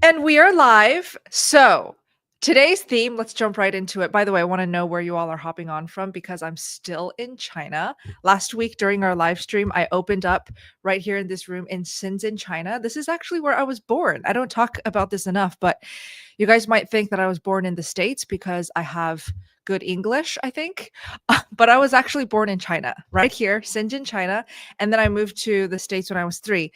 And we are live. So today's theme, let's jump right into it. By the way, I want to know where you all are hopping on from because I'm still in China. Last week during our live stream, I opened up right here in this room in Shenzhen, China. This is actually where I was born. I don't talk about this enough, but you guys might think that I was born in the States because I have good English, I think. But I was actually born in China, right here, Shenzhen, China. And then I moved to the States when I was 3.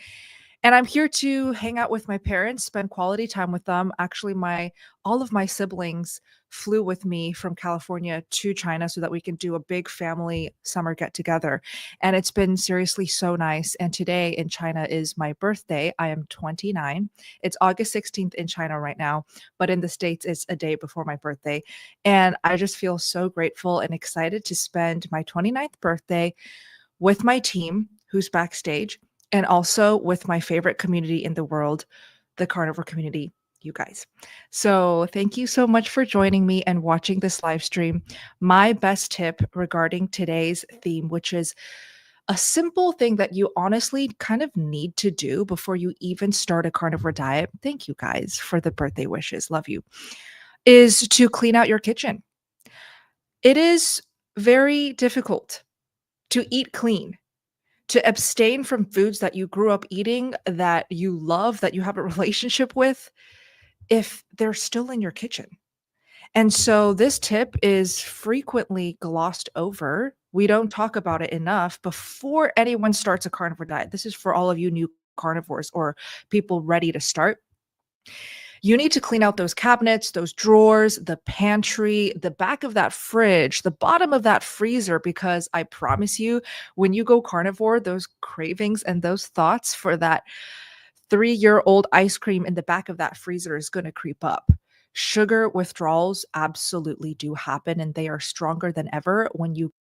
And I'm here to hang out with my parents, spend quality time with them. Actually, my all of my siblings flew with me from California to China so that we can do a big family summer get together. And it's been seriously so nice. And today in China is my birthday. I am 29. It's August 16th in China right now, but in the States it's a day before my birthday. And I just feel so grateful and excited to spend my 29th birthday with my team who's backstage and also with my favorite community in the world, the carnivore community, you guys. So, thank you so much for joining me and watching this live stream. My best tip regarding today's theme, which is a simple thing that you honestly kind of need to do before you even start a carnivore diet. Thank you guys for the birthday wishes. Love you. Is to clean out your kitchen. It is very difficult to eat clean, to abstain from foods that you grew up eating, that you love, that you have a relationship with, if they're still in your kitchen. And so this tip is frequently glossed over. We don't talk about it enough before anyone starts a carnivore diet. This is for all of you new carnivores or people ready to start. You need to clean out those cabinets, those drawers, the pantry, the back of that fridge, the bottom of that freezer, because I promise you, when you go carnivore, those cravings and those thoughts for that 3-year-old ice cream in the back of that freezer is going to creep up. Sugar withdrawals absolutely do happen, and they are stronger than ever when you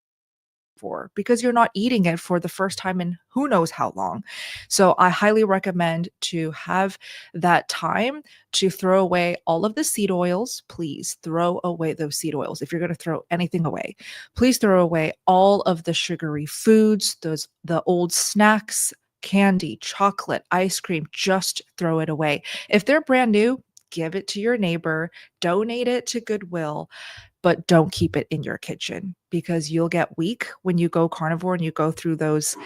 because you're not eating it for the first time in who knows how long. So I highly recommend to have that time to throw away all of the seed oils. Please throw away those seed oils. If you're going to throw anything away, please throw away all of the sugary foods, the old snacks, candy, chocolate, ice cream, just throw it away. If they're brand new, give it to your neighbor, donate it to Goodwill, but don't keep it in your kitchen because you'll get weak when you go carnivore and you go through those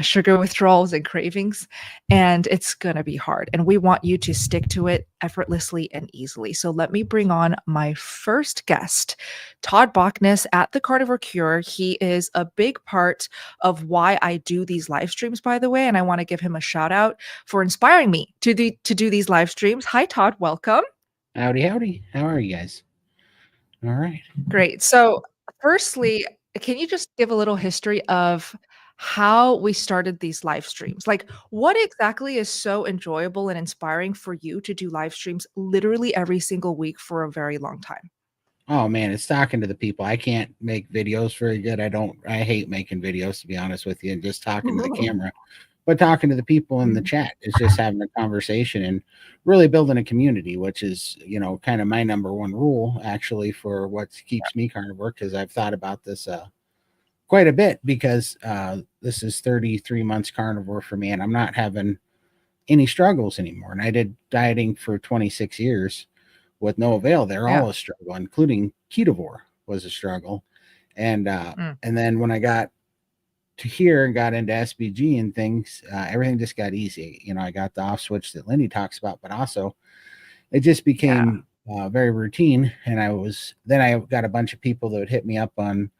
sugar withdrawals and cravings, and it's going to be hard. And we want you to stick to it effortlessly and easily. So let me bring on my first guest, Todd Bockness at The Carnivore Cure. He is a big part of why I do these live streams, by the way, and I want to give him a shout out for inspiring me to do these live streams. Hi, Todd. Welcome. Howdy, howdy. How are you guys? All right. Great. So, firstly, can you just give a little history of how we started these live streams? Like, what exactly is so enjoyable and inspiring for you to do live streams literally every single week for a very long time? Oh man, it's talking to the people. I can't make videos very good. I hate making videos to be honest with you and just talking to the camera. But talking to the people in the Mhm. chat is just having a conversation and really building a community, which is, kind of my number one rule actually for what keeps me carnivore because I've thought about this quite a bit because this is 33 months carnivore for me and I'm not having any struggles anymore. And I did dieting for 26 years with no avail. They're Yeah. all a struggle, including ketovore was a struggle. And Mm. and then when I got to here and got into SBG and things, everything just got easy. I got the off switch that Lindy talks about, but also it just Yeah. became very routine. And I got a bunch of people that would hit me up on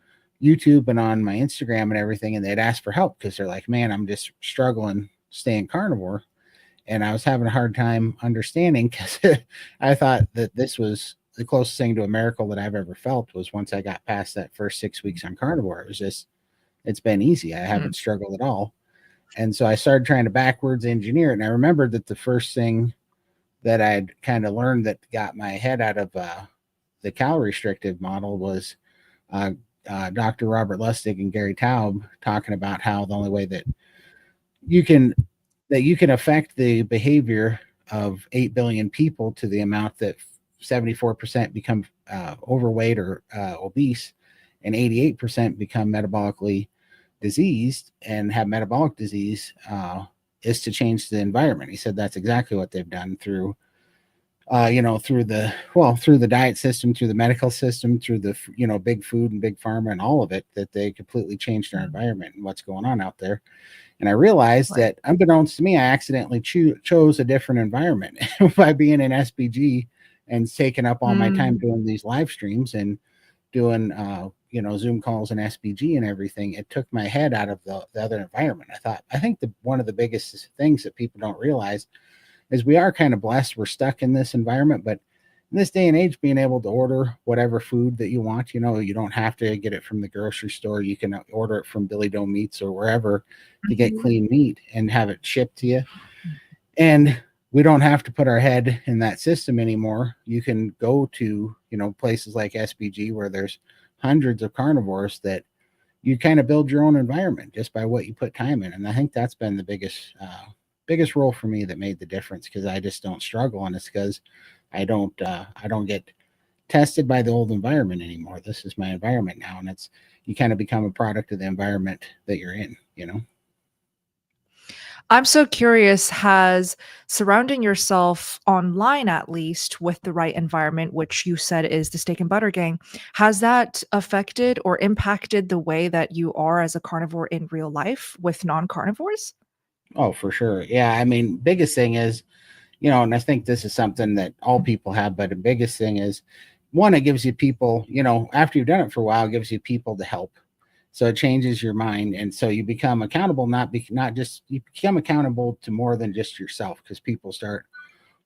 YouTube and on my Instagram and everything, and they'd ask for help because they're like, "Man, I'm just struggling staying carnivore." And I was having a hard time understanding because I thought that this was the closest thing to a miracle that I've ever felt was once I got past that first 6 weeks on carnivore. It's been easy. I Mm. haven't struggled at all. And so I started trying to backwards engineer it. And I remembered that the first thing that I'd kind of learned that got my head out of the calorie restrictive model was uh, Dr. Robert Lustig and Gary Taub talking about how the only way you can you can affect the behavior of 8 billion people to the amount that 74% become overweight or obese and 88% become metabolically diseased and have metabolic disease is to change the environment. He said that's exactly what they've done through through the diet system, through the medical system, through the big food and big pharma and all of it, that they completely changed our Mm. environment and what's going on out there. And I realized Right. that, unbeknownst to me, I accidentally chose a different environment by being in SPG and taking up all my time Mm. doing these live streams and doing Zoom calls and SPG and everything. It took my head out of the other environment. I think one of the biggest things that people don't realize is we are kind of blessed. We're stuck in this environment, but in this day and age, being able to order whatever food that you want, you don't have to get it from the grocery store. You can order it from Billy Doe Meats or wherever to get Mhm. clean meat and have it shipped to you. And we don't have to put our head in that system anymore. You can go to, places like SBG where there's hundreds of carnivores that you kind of build your own environment just by what you put time in. And I think that's been the biggest role for me that made the difference, because I just don't struggle, and it's because I don't get tested by the old environment anymore. This is my environment now, and it's you kind of become a product of the environment that you're in. I'm so curious, has surrounding yourself online, at least with the right environment, which you said is the Steak and Butter Gang, has that affected or impacted the way that you are as a carnivore in real life with non-carnivores? Oh, for sure. Yeah, I mean, biggest thing is, and I think this is something that all people have, but the biggest thing is, one, it gives you people, after you've done it for a while, it gives you people to help. So it changes your mind, and so you become accountable. Not just you become accountable to more than just yourself, because people start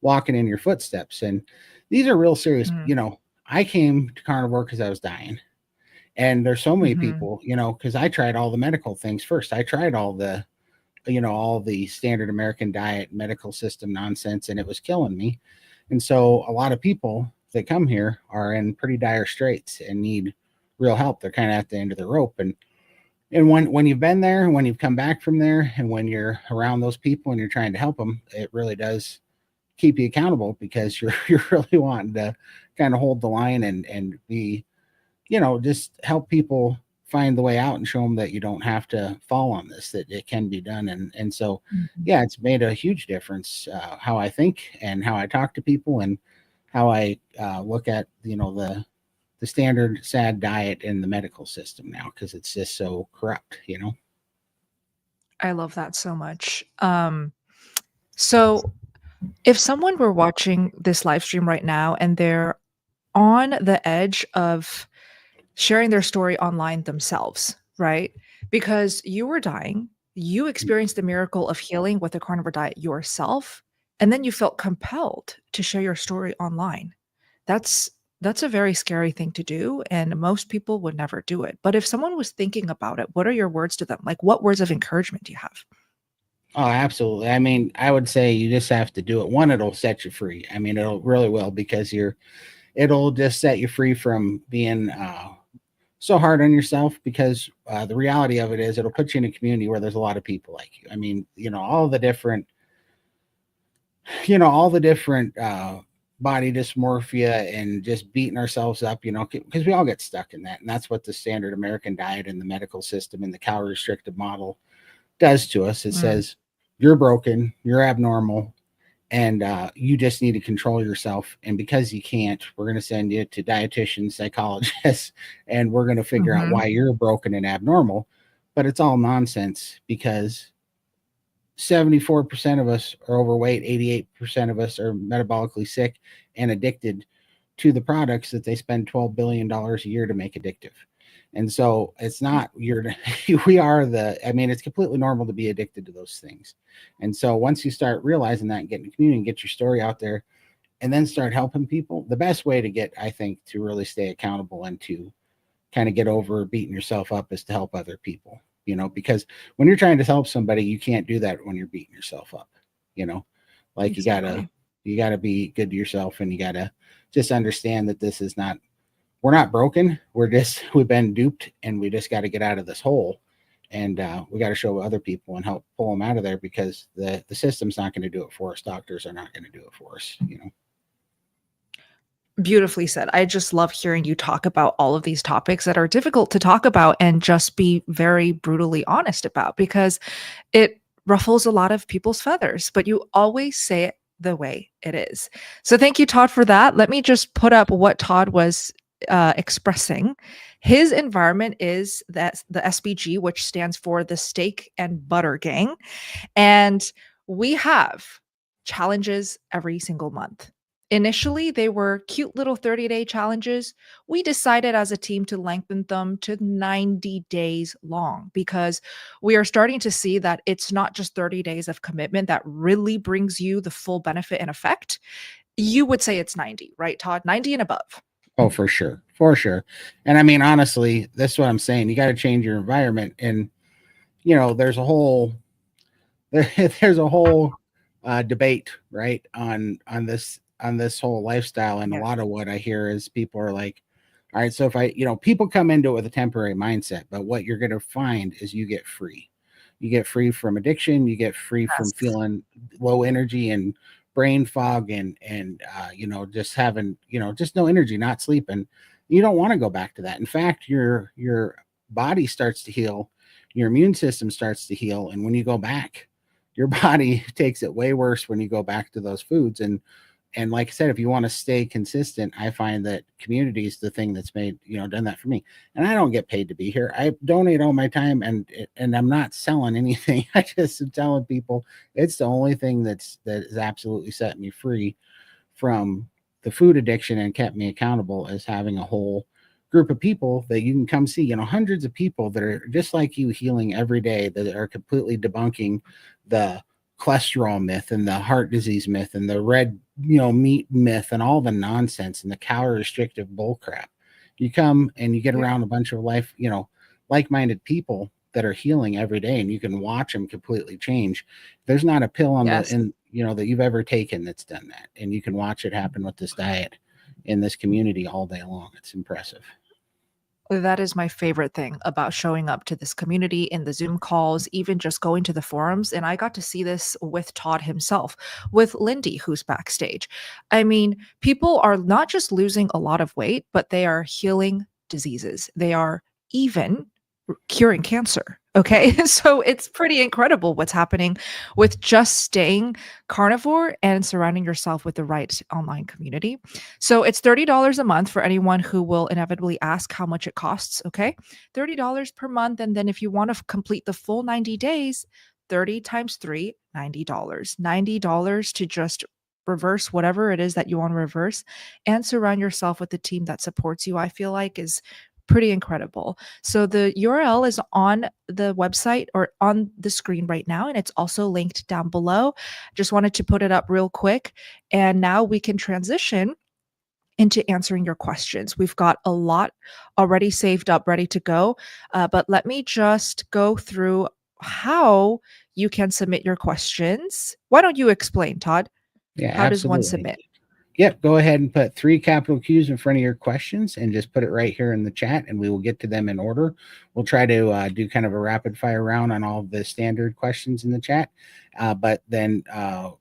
walking in your footsteps, and these are real serious. Mm. I came to carnivore because I was dying, and there's so many Mhm. people, because I tried all the medical things first. I tried all the standard American diet medical system nonsense, and it was killing me. And so a lot of people that come here are in pretty dire straits and need real help. They're kind of at the end of the rope. And when you've been there, when you've come back from there, and when you're around those people and you're trying to help them, it really does keep you accountable, because you're really wanting to kind of hold the line and be, just help people find the way out and show them that you don't have to fall on this, that it can be done. And so, Mhm. yeah, it's made a huge difference, how I think and how I talk to people, and how I look at, the standard sad diet in the medical system now, because it's just so corrupt. I love that so much. So if someone were watching this live stream right now and they're on the edge of sharing their story online themselves, right? Because you were dying, you experienced the miracle of healing with a carnivore diet yourself, and then you felt compelled to share your story online. That's that's a very scary thing to do, and most people would never do it. But if someone was thinking about it, what are your words to them? Like, what words of encouragement do you have? Oh, absolutely. I mean, I would say you just have to do it. One, it'll set you free. I mean, it'll really will, because it'll just set you free from being so hard on yourself, because the reality of it is, it'll put you in a community where there's a lot of people like you. I mean, all the different body dysmorphia and just beating ourselves up, because we all get stuck in that. And that's what the standard American diet and the medical system and the calorie restrictive model does to us. It Mm. says, you're broken, you're abnormal, and you just need to control yourself. And because you can't, we're going to send you to dietitians, psychologists, and we're going to figure out Mhm. why you're broken and abnormal. But it's all nonsense, because 74% of us are overweight, 88% of us are metabolically sick and addicted to the products that they spend $12 billion a year to make addictive. And so it's not we are I mean, it's completely normal to be addicted to those things. And so once you start realizing that and get in the community and get your story out there, and then start helping people, the best way to get, I think, to really stay accountable and to kind of get over beating yourself up is to help other people, because when you're trying to help somebody, you can't do that when you're beating yourself up, you know, like Exactly. you gotta be good to yourself, and you gotta just understand that we're not broken. We've been duped, and we just got to get out of this hole. And we got to show other people and help pull them out of there, because the system's not going to do it for us. Doctors are not going to do it for us. Beautifully said. I just love hearing you talk about all of these topics that are difficult to talk about and just be very brutally honest about, because it ruffles a lot of people's feathers. But you always say it the way it is. So thank you, Todd, for that. Let me just put up what Todd was expressing. His environment is that the SBG, which stands for the Steak and Butter Gang. And we have challenges every single month. Initially, they were cute little 30-day challenges. We decided as a team to lengthen them to 90 days long because we are starting to see that it's not just 30 days of commitment that really brings you the full benefit and effect. You would say it's 90, right, Todd? 90 and above. Oh, for sure. For sure. And I mean, honestly, that's what I'm saying. You got to change your environment. And, there's a whole, there's a whole debate, right, on this whole lifestyle. And a lot of what I hear is people are like, all right, so if people come into it with a temporary mindset, but what you're going to find is you get free. You get free from addiction. You get free from feeling low energy and brain fog and just having, just no energy, not sleeping. You don't want to go back to that. In fact, your body starts to heal, your immune system starts to heal. And when you go back, your body takes it way worse when you go back to those foods. And like I said, if you want to stay consistent, I find that community is the thing that's made, done that for me. And I don't get paid to be here. I donate all my time and I'm not selling anything. I just am telling people it's the only thing that has absolutely set me free from the food addiction and kept me accountable, is having a whole group of people that you can come see, hundreds of people that are just like you, healing every day, that are completely debunking the cholesterol myth and the heart disease myth and the red meat myth and all the nonsense and the calorie restrictive bull crap. You come and you get around a bunch of like-minded people that are healing every day, and you can watch them completely change. There's not a pill that you've ever taken that's done that, and you can watch it happen with this diet in this community all day long. It's impressive. That is my favorite thing about showing up to this community in the Zoom calls, even just going to the forums. And I got to see this with Todd himself, with Lindy, who's backstage. I mean, people are not just losing a lot of weight, but they are healing diseases. They are even curing cancer. Okay. So it's pretty incredible what's happening with just staying carnivore and surrounding yourself with the right online community. So it's $30 a month for anyone who will inevitably ask how much it costs. Okay. $30 per month. And then if you want to complete the full 90 days, 30 times 3, $90. $90 to just reverse whatever it is that you want to reverse and surround yourself with a team that supports you, I feel like is pretty incredible. So the URL is on the website or on the screen right now, and it's also linked down below. Just wanted to put it up real quick. And now we can transition into answering your questions. We've got a lot already saved up, ready to go. But let me just go through how you can submit your questions. Why don't you explain, Todd? Yeah, how absolutely. does one submit? Yep, go ahead and put 3 capital Qs in front of your questions and just put it right here in the chat, and we will get to them in order. We'll try to do kind of a rapid fire round on all of the standard questions in the chat. But then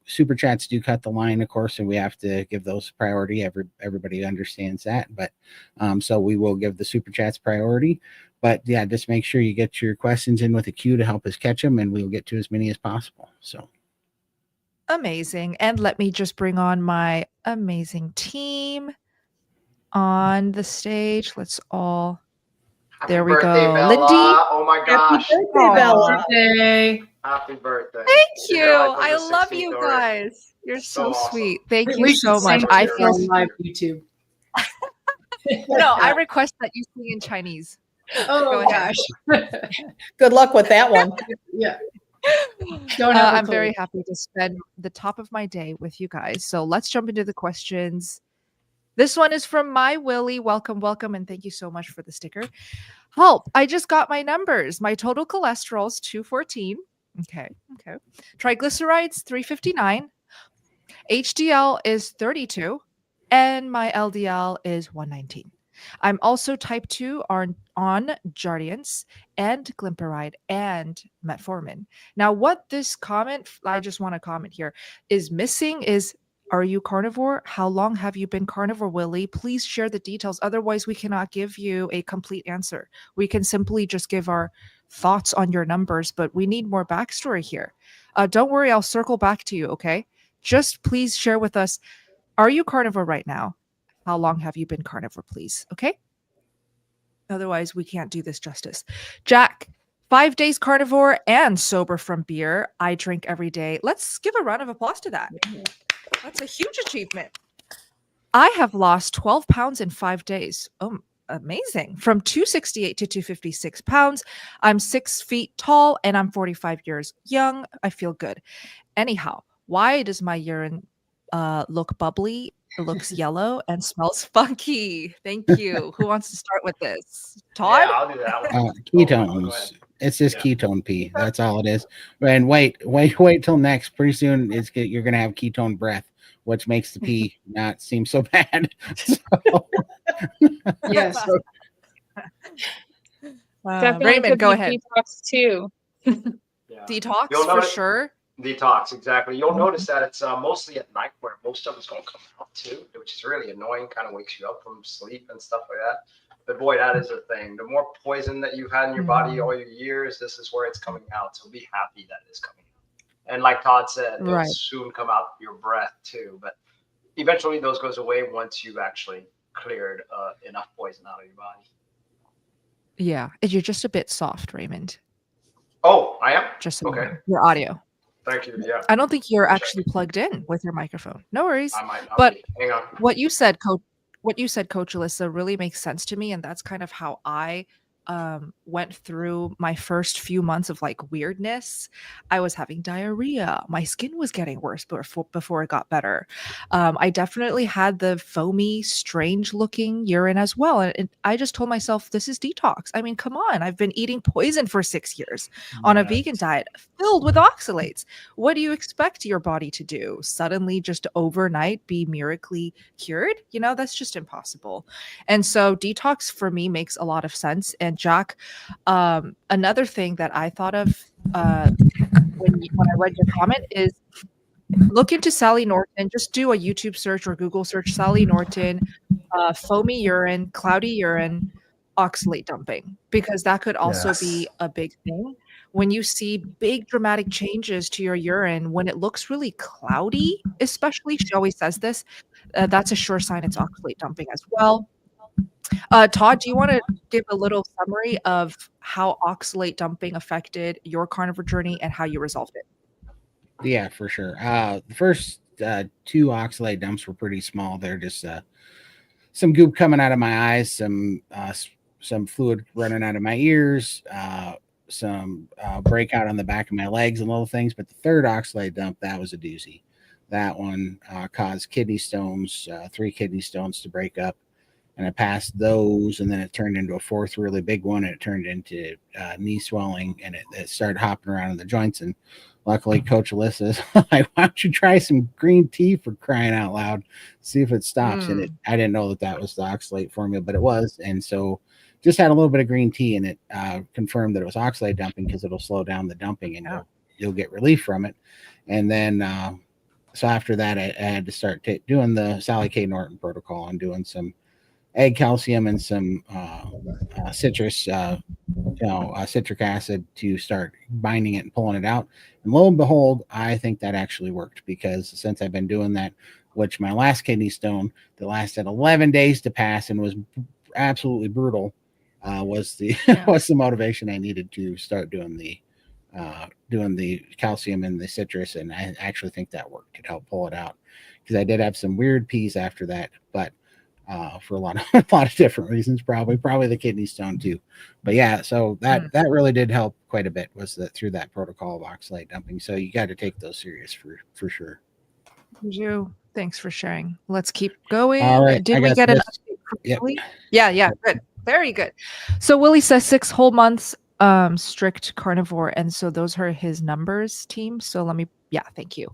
super chats do cut the line, of course, and we have to give those priority. Everybody understands that. But so we will give the super chats priority. But yeah, just make sure you get your questions in with a Q to help us catch them, and we'll get to as many as possible. So. Amazing. And let me just bring on my amazing team on the stage. Let's all. There we go. Bella. Lindy. Oh my gosh. Happy birthday, Bella. Happy birthday. Thank you. I love you guys. You're so awesome. sweet. Thank you so much. I feel live YouTube. No, I request that you sing in Chinese. Oh gosh. Good luck with that one. Yeah. I'm very happy to spend the top of my day with you guys. So let's jump into the questions. This one is from My Willie. Welcome, welcome, and thank you so much for the sticker. Help, I just got my numbers. My total cholesterol is 214. Okay. Triglycerides, 359. HDL is 32. And my LDL is 119. I'm also type 2 on Jardiance and Glimepiride and Metformin. Now, what this comment, I just want to comment here, is missing is, are you carnivore? How long have you been carnivore, Willie? Please share the details. Otherwise, we cannot give you a complete answer. We can simply just give our thoughts on your numbers, but we need more backstory here. Don't worry, I'll circle back to you, okay? just please share with us, are you carnivore right now? How long have you been carnivore, please? Okay. Otherwise, we can't do this justice. Jack, 5 days carnivore and sober from beer. I drink every day. Let's give a round of applause to that. That's a huge achievement. I have lost 12 pounds in 5 days. Oh, amazing. From 268 to 256 pounds. I'm 6 feet tall and I'm 45 years young. I feel good. Anyhow, why does my urine look bubbly? It looks yellow and smells funky. Thank you. Who wants to start with this? Todd? Yeah, I'll do that one. Ketones. It's just ketone pee. That's all it is. And wait till next. Pretty soon you're gonna have ketone breath, which makes the pee not seem so bad. So, Yes. Definitely Raymond, could go be ahead. Detox too. Yeah. Detox You'll for notice- sure. Detox, exactly. You'll notice that it's mostly at night where most of it's going to come out too, which is really annoying, kind of wakes you up from sleep and stuff like that. But boy, that is a thing. The more poison that you've had in your body all your years, this is where it's coming out. So be happy that it is coming out. And like Todd said, it'll Right. soon come out your breath too. But eventually those goes away once you've actually cleared enough poison out of your body. Yeah. You're just a bit soft, Raymond. Oh, I am? Just so Okay. your audio. Thank you. Yeah, I don't think you're actually plugged in with your microphone. No worries. I might not But be. Hang on. What you said, Coach Alyssa, really makes sense to me, and that's kind of how I went through my first few months of like weirdness. I was having diarrhea. My skin was getting worse before it got better. I definitely had the foamy, strange looking urine as well. And I just told myself, this is detox. I mean, come on. I've been eating poison for 6 years on a vegan diet filled with oxalates. What do you expect your body to do? Suddenly just overnight be miraculously cured? You know, that's just impossible. And so detox for me makes a lot of sense. And Jack, another thing that I thought of when I read your comment is look into Sally Norton. Just do a YouTube search or Google search Sally Norton, foamy urine, cloudy urine, oxalate dumping, because that could also be a big thing. When you see big dramatic changes to your urine, when it looks really cloudy, especially, she always says this, that's a sure sign it's oxalate dumping as well. Todd, do you want to give a little summary of how oxalate dumping affected your carnivore journey and how you resolved it? Yeah, for sure. The first 2 oxalate dumps were pretty small. They're just some goop coming out of my eyes, some fluid running out of my ears, some breakout on the back of my legs and little things. But the third oxalate dump, that was a doozy. That one caused kidney stones, 3 kidney stones to break up. And I passed those, and then it turned into a fourth really big one, and it turned into knee swelling, and it started hopping around in the joints. And luckily, Coach Alyssa's like, why don't you try some green tea, for crying out loud, see if it stops. And I didn't know that was the oxalate formula, but it was. And so just had a little bit of green tea, and it confirmed that it was oxalate dumping, because it'll slow down the dumping, and you'll get relief from it. And then so after that, I had to start doing the Sally K. Norton protocol and doing some egg calcium and some citric acid to start binding it and pulling it out. And lo and behold, I think that actually worked, because since I've been doing that, which my last kidney stone that lasted 11 days to pass and was absolutely brutal, was the was the motivation I needed to start doing the calcium and the citrus. And I actually think that worked. It helped pull it out, because I did have some weird pees after that, but for a lot of different reasons, probably the kidney stone too. But yeah, so that really did help quite a bit, was that through that protocol of oxalate dumping. So you got to take those serious for sure. Thanks for sharing. Let's keep going. All right, Did we get an update from Willie? Yeah, good. Very good. So Willie says 6 whole months strict carnivore, and so those are his numbers, team. So thank you.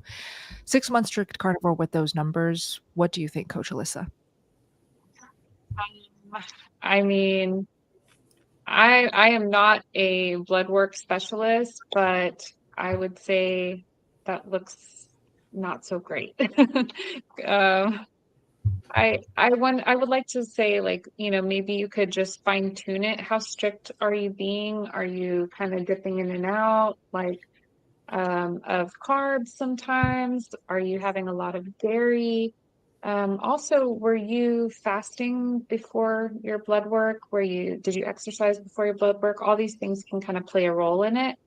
6 months strict carnivore with those numbers. What do you think, Coach Alyssa? I mean, I am not a blood work specialist, but I would say that looks not so great. I would like to say, like, maybe you could just fine tune it. How strict are you being? Are you kind of dipping in and out? Like, of carbs sometimes? Are you having a lot of dairy? Also, were you fasting before your blood work? Did you exercise before your blood work? All these things can kind of play a role in it.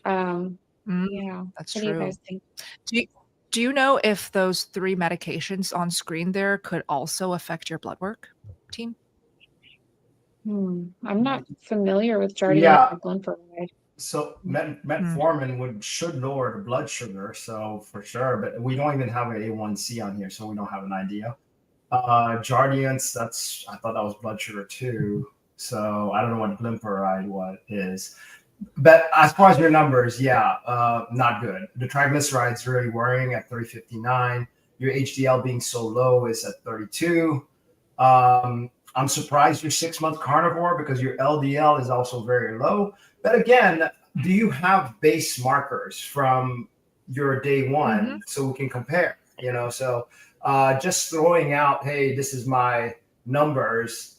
Yeah. That's What do you true. guys think? Do you know if those 3 medications on screen there could also affect your blood work, team? I'm not familiar with Jardiance Yeah. or Glimepiride. So metformin should lower the blood sugar, so for sure. But we don't even have an A1C on here, so we don't have an idea. Jardiance, I thought that was blood sugar too. So I don't know what Glimepiride is. But as far as your numbers, not good. The triglycerides really worrying at 359. Your HDL being so low is at 32. I'm surprised you're 6-month carnivore because your LDL is also very low. But again, do you have base markers from your day one so we can compare? So just throwing out, hey, this is my numbers,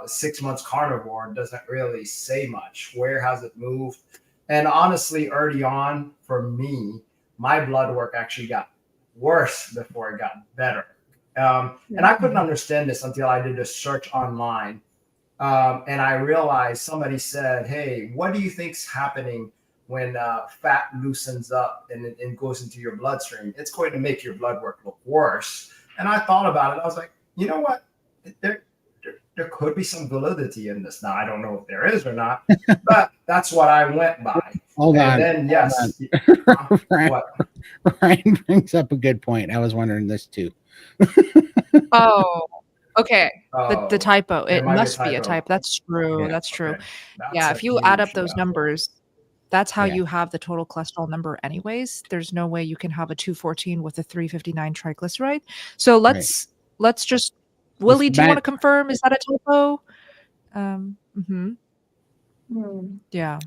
6 months carnivore doesn't really say much. Where has it moved? And honestly, early on for me, my blood work actually got worse before it got better. And I couldn't understand this until I did a search online. And I realized somebody said, hey, what do you think's happening when fat loosens up and it goes into your bloodstream? It's going to make your blood work look worse. And I thought about it. I was like, you know what? There could be some validity in this. Now, I don't know if there is or not, but that's what I went by. Hold on. Then, yes. Ryan brings up a good point. I was wondering this too. Oh, okay. The typo. It must be a typo. That's true. Yeah. That's true. Okay. Yeah. If you add up those numbers, that's how Yeah. you have the total cholesterol number anyways. There's no way you can have a 214 with a 359 triglyceride. So let's just, Willie, do you want to confirm? Is that a typo? Yeah.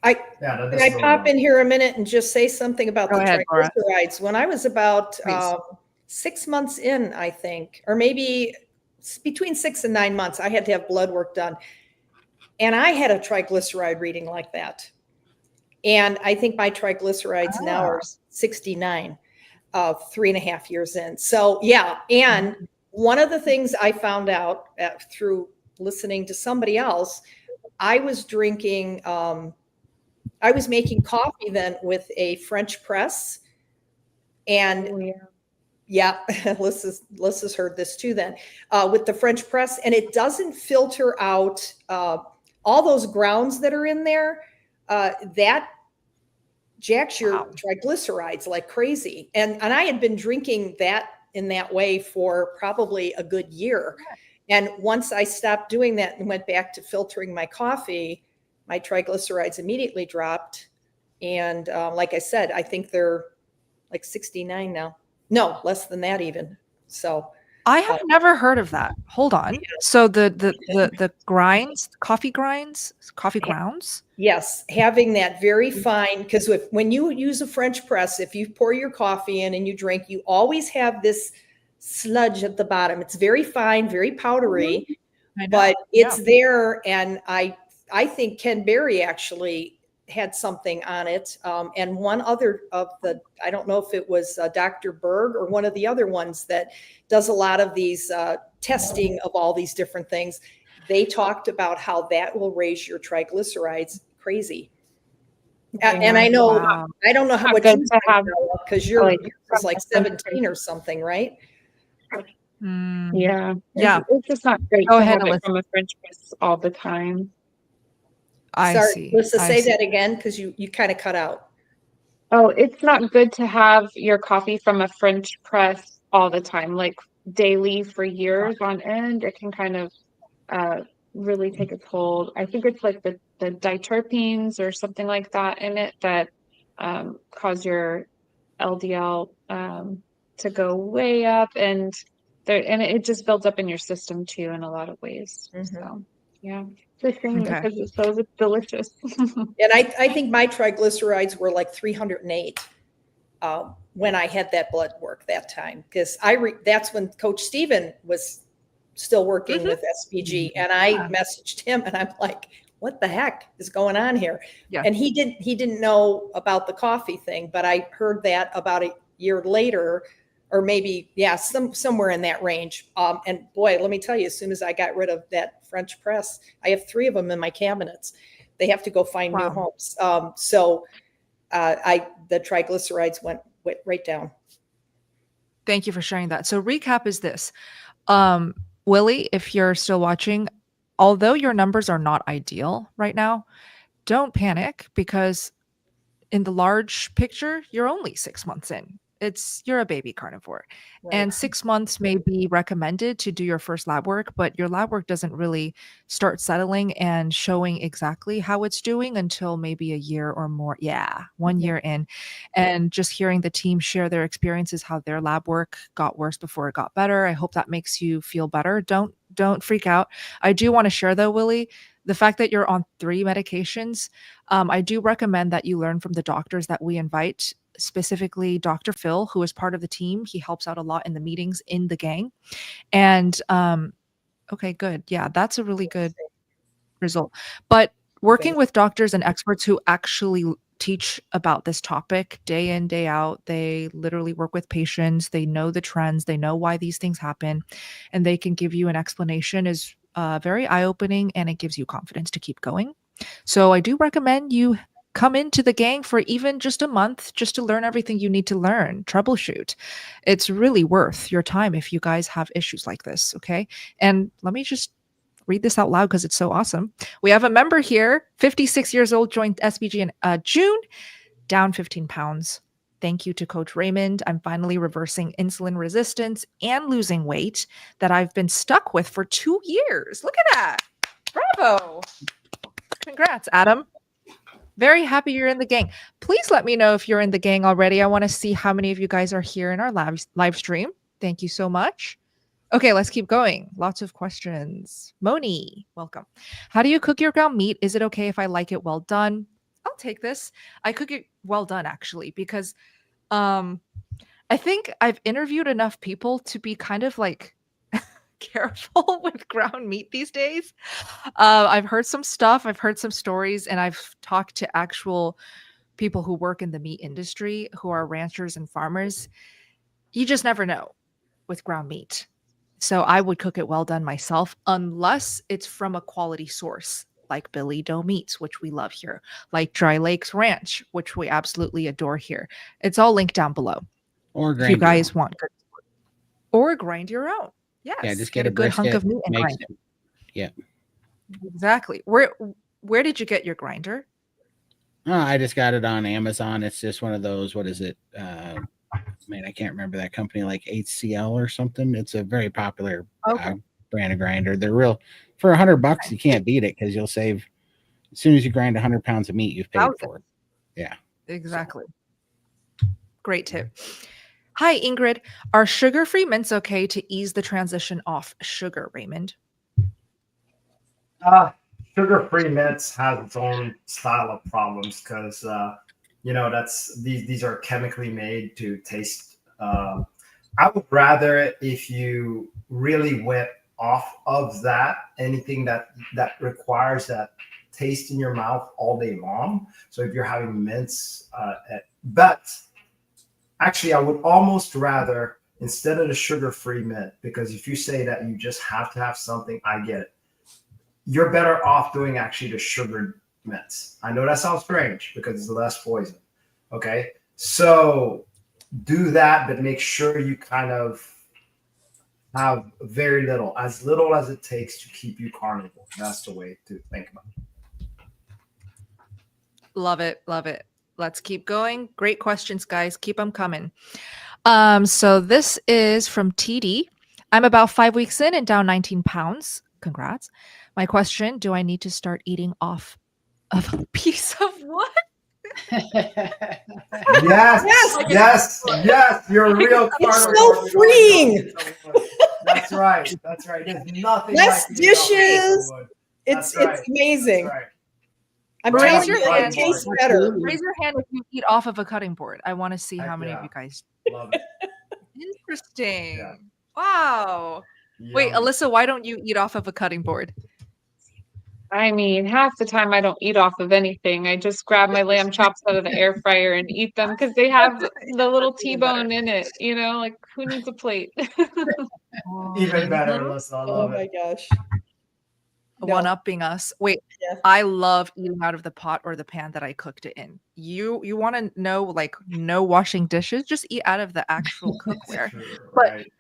Can I pop in here a minute and just say something about Go the ahead, Laura. triglycerides? When I was about Please. 6 months in, I think, or maybe between 6 and 9 months, I had to have blood work done. And I had a triglyceride reading like that. And I think my triglycerides now are 69, 3.5 years in. So, yeah. And one of the things I found out through listening to somebody else, I was drinking, I was making coffee then with a French press. And Lissa's heard this too then, with the French press. And it doesn't filter out all those grounds that are in there. That jacks your triglycerides like crazy. And I had been drinking that in that way for probably a good year. And once I stopped doing that and went back to filtering my coffee, my triglycerides immediately dropped. And like I said, I think they're like 69 now. No, less than that even. So I have never heard of that. Hold on. So the grinds, coffee grounds? Yes, having that very fine, because when you use a French press, if you pour your coffee in and you drink, you always have this sludge at the bottom. It's very fine, very powdery, but it's there. And I think Ken Berry actually had something on it. And one other of the, I don't know if it was Dr. Berg or one of the other ones that does a lot of these testing of all these different things. They talked about how that will raise your triglycerides crazy. And I know, I don't know how much you have, because yours is like 17 or something, right? Yeah. Yeah. It's just not great Go to ahead, have it from a French press all the time. Sorry, let's say that again, because you kind of cut out. Oh, it's not good to have your coffee from a French press all the time, like daily for years on end. It can kind of really take a toll. I think it's like the diterpenes or something like that in it that cause your LDL to go way up, and it just builds up in your system too in a lot of ways. So yeah. It's a shame because it's so delicious. And I think my triglycerides were like 308 when I had that blood work that time, because that's when Coach Steven was still working with SPG, and I messaged him and I'm like, what the heck is going on here? Yeah. And he didn't know about the coffee thing, but I heard that about a year later, or maybe, somewhere in that range. And boy, let me tell you, as soon as I got rid of that French press, I have 3 of them in my cabinets. They have to go find new homes. So the triglycerides went right down. Thank you for sharing that. So recap is this. Willie, if you're still watching, although your numbers are not ideal right now, don't panic, because in the large picture, you're only 6 months in. You're a baby carnivore. Right. And 6 months may be recommended to do your first lab work, but your lab work doesn't really start settling and showing exactly how it's doing until maybe a year or more. Yeah, 1 year in. And just hearing the team share their experiences, how their lab work got worse before it got better. I hope that makes you feel better. Don't freak out. I do want to share though, Willie, the fact that you're on 3 medications. I do recommend that you learn from the doctors that we invite, specifically Dr. Phil, who is part of the team. He helps out a lot in the meetings in the gang. And okay, good. Yeah, that's a really good result. But working with doctors and experts who actually teach about this topic day in, day out, they literally work with patients, they know the trends, they know why these things happen, and they can give you an explanation is very eye-opening, and it gives you confidence to keep going. So I do recommend you come into the gang for even just a month, just to learn everything you need to learn, troubleshoot. It's really worth your time if you guys have issues like this, okay? And let me just read this out loud because it's so awesome. We have a member here, 56 years old, joined SBG in June, down 15 pounds. Thank you to Coach Raymond. I'm finally reversing insulin resistance and losing weight that I've been stuck with for 2 years. Look at that. Bravo. Congrats, Adam. Very happy you're in the gang. Please let me know if you're in the gang already. I want to see how many of you guys are here in our live stream. Thank you so much. Okay, let's keep going. Lots of questions. Moni, welcome. How do you cook your ground meat? Is it okay if I like it well done? I'll take this. I cook it well done, actually, because I think I've interviewed enough people to be kind of like careful with ground meat these days. I've heard some stuff, I've heard some stories, and I've talked to actual people who work in the meat industry who are ranchers and farmers. You just never know with ground meat. So I would cook it well done myself, unless it's from a quality source like Billy Doe Meats, which we love here, like Dry Lakes Ranch, which we absolutely adore here. It's all linked down below. Or if you grind guys want good, or grind your own. Yes, yeah, just get a good hunk of meat and grind it. Yeah, exactly. Where did you get your grinder? oh, I just got it on Amazon. It's just one of those, what is it? Man, I can't remember that company, like HCL or something. It's a very popular brand of grinder. They're real for $100. You can't beat it because you'll save as soon as you grind 100 pounds of meat, you've paid for it. Yeah, exactly. So. Great tip. Hi, Ingrid. Are sugar-free mints okay to ease the transition off sugar, Raymond? Sugar-free mints has its own style of problems because these are chemically made to taste. I would rather if you really went off of that, anything that requires that taste in your mouth all day long. So if you're having mints, but actually I would almost rather, instead of the sugar-free mint, because if you say that you just have to have something, I get it. You're better off doing actually the sugared mints. I know that sounds strange because it's less poison. Okay. So do that, but make sure you kind of have very little as it takes to keep you carnivore. That's the way to think about it. Love it. Love it. Let's keep going. Great questions, guys. Keep them coming. So this is from TD. I'm about 5 weeks in and down 19 pounds. Congrats. My question, do I need to start eating off of a piece of what? Yes. You're a real carnivore. It's so freeing. That's right. There's nothing less like dishes. It's right. amazing. That's right. I'm Raise telling your you, hand. it tastes better. Raise your hand if you eat off of a cutting board. I want to see how many of you guys. Love it. Interesting. Yeah. Wow. Wait, Yummy. Alyssa, why don't you eat off of a cutting board? I mean, half the time I don't eat off of anything. I just grab my lamb chops out of the air fryer and eat them because they have the little T-bone in it. You know, like who needs a plate? Even better, Mhm. Alyssa. I Oh love my it. gosh. One No. upping us. Wait, Yeah. I love eating out of the pot or the pan that I cooked it in. You want to know, like, no washing dishes, just eat out of the actual cookware. True, But right?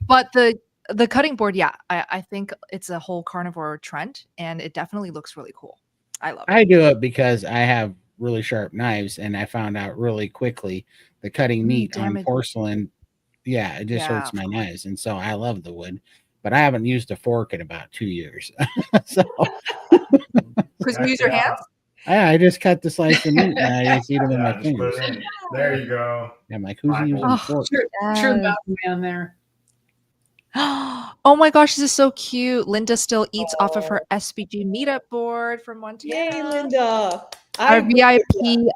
but the cutting board, yeah, I think it's a whole carnivore trend, and it definitely looks really cool. I love it. I do it because I have really sharp knives, and I found out really quickly the cutting meat on Damage. porcelain, yeah, it just Yeah, hurts my knives, and so I love the wood. But I haven't used a fork in about 2 years. So because you Heck use your yeah. hands. I just cut the slice of meat and I just eat them with Yeah, my just put fingers. it in. There you go. I'm like, who's Bible. using Oh, forks? True yes. mountain man there. Oh my gosh, this is so cute. Linda still eats off of her Oh, SBG meetup board from yay, Montana. Linda. Our I VIP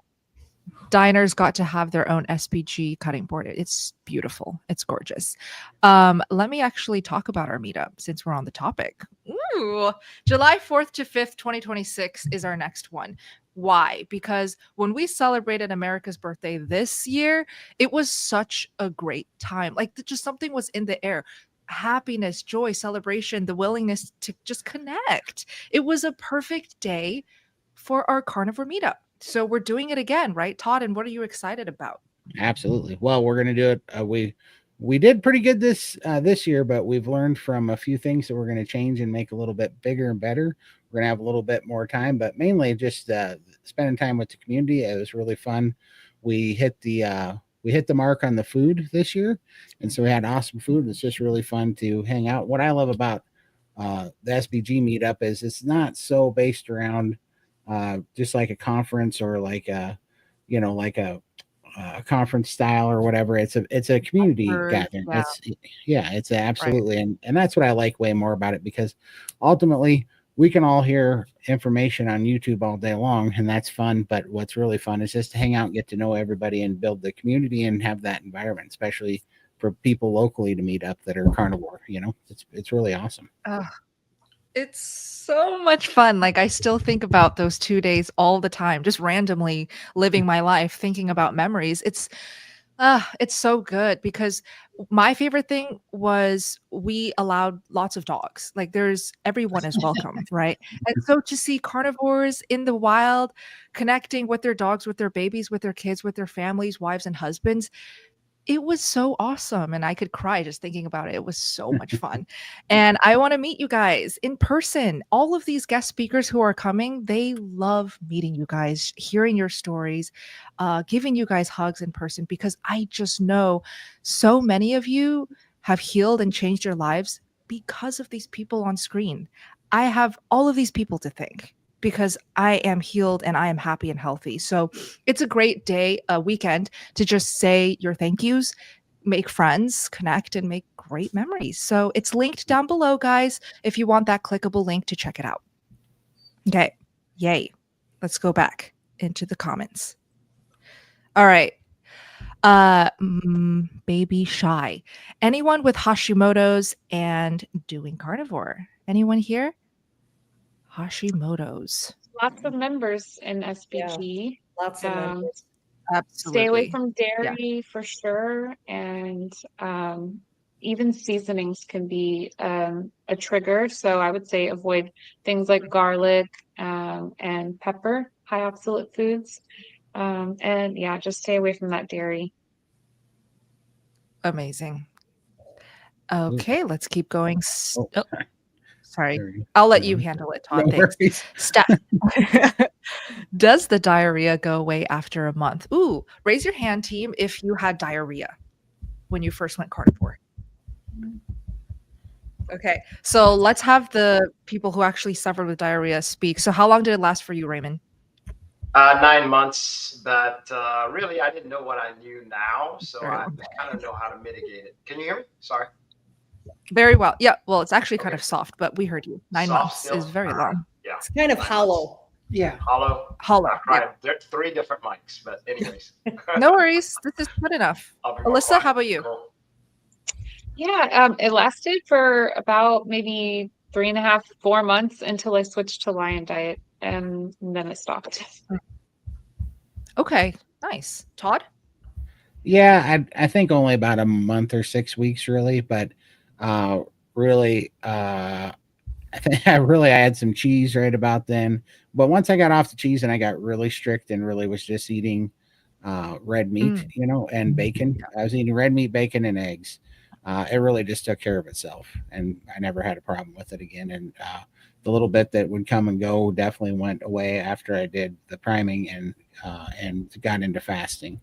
diners got to have their own SPG cutting board. It's beautiful. It's gorgeous. Let me actually talk about our meetup since we're on the topic. Ooh, July 4th to 5th, 2026 is our next one. Why? Because when we celebrated America's birthday this year, it was such a great time. Like just something was in the air. Happiness, joy, celebration, the willingness to just connect. It was a perfect day for our carnivore meetup. So we're doing it again, right, Todd? And what are you excited about? Absolutely. Well, we're gonna do it. We did pretty good this year, but we've learned from a few things that we're gonna change and make a little bit bigger and better. We're gonna have a little bit more time, but mainly just spending time with the community. It was really fun. We hit the mark on the food this year, and so we had awesome food. It's just really fun to hang out. What I love about the SBG meetup is it's not so based around just like a conference or like a like a conference style or whatever. It's a community gathering. Yeah, It's right. absolutely, and that's what I like way more about it, because ultimately we can all hear information on YouTube all day long, and that's fun. But what's really fun is just to hang out and get to know everybody and build the community and have that environment, especially for people locally to meet up that are carnivore. It's really awesome. It's so much fun. Like I still think about those 2 days all the time, just randomly living my life, thinking about memories. It's so good because my favorite thing was we allowed lots of dogs. Like everyone is welcome, right? And so to see carnivores in the wild connecting with their dogs, with their babies, with their kids, with their families, wives and husbands, it was so awesome, and I could cry just thinking about it. It was so much fun. And I want to meet you guys in person. All of these guest speakers who are coming, they love meeting you guys, hearing your stories, giving you guys hugs in person, because I just know so many of you have healed and changed your lives because of these people on screen. I have all of these people to thank because I am healed and I am happy and healthy. So it's a great day, a weekend to just say your thank yous, make friends, connect, and make great memories. So it's linked down below, guys, if you want that clickable link to check it out. Okay. Yay. Let's go back into the comments. All right. Baby shy. Anyone with Hashimoto's and doing carnivore? Anyone here? Hashimoto's. Lots of members in SBG. lots of Um, members. Stay away Absolutely. from dairy for sure, and even seasonings can be a trigger. So I would say avoid things like garlic and pepper, high oxalate foods, and yeah, just stay away from that dairy. Amazing. Okay, let's keep going. Oh, Sorry. sorry. I'll let you handle it, Todd. No Thanks. worries. Does the diarrhea go away after a month? Ooh, raise your hand, team, if you had diarrhea when you first went carnivore. Okay, so let's have the people who actually suffered with diarrhea speak. So how long did it last for you, Raymond? 9 months, but really I didn't know what I knew now, so Very I long. kind of know how to mitigate it. Can you hear me? Sorry. Very well. Yeah, well, it's actually kind Okay. of soft, but we heard you. 9 Soft months still? is very long. Yeah. It's kind of 9 hollow. months. Yeah. Hollow. Hollow. I've tried 3 different mics, but anyways. No worries. This is good enough. I'll be more Alyssa, quiet. how about you? Cool. Yeah, it lasted for about maybe 3.5, 4 months until I switched to Lion Diet, and then it stopped. Okay, nice. Todd? Yeah, I think only about a month or 6 weeks, really. But really, I think I had some cheese right about then. But once I got off the cheese and I got really strict and really was just eating red meat, and bacon. I was eating red meat, bacon, and eggs. It really just took care of itself, and I never had a problem with it again. And the little bit that would come and go definitely went away after I did the priming and got into fasting.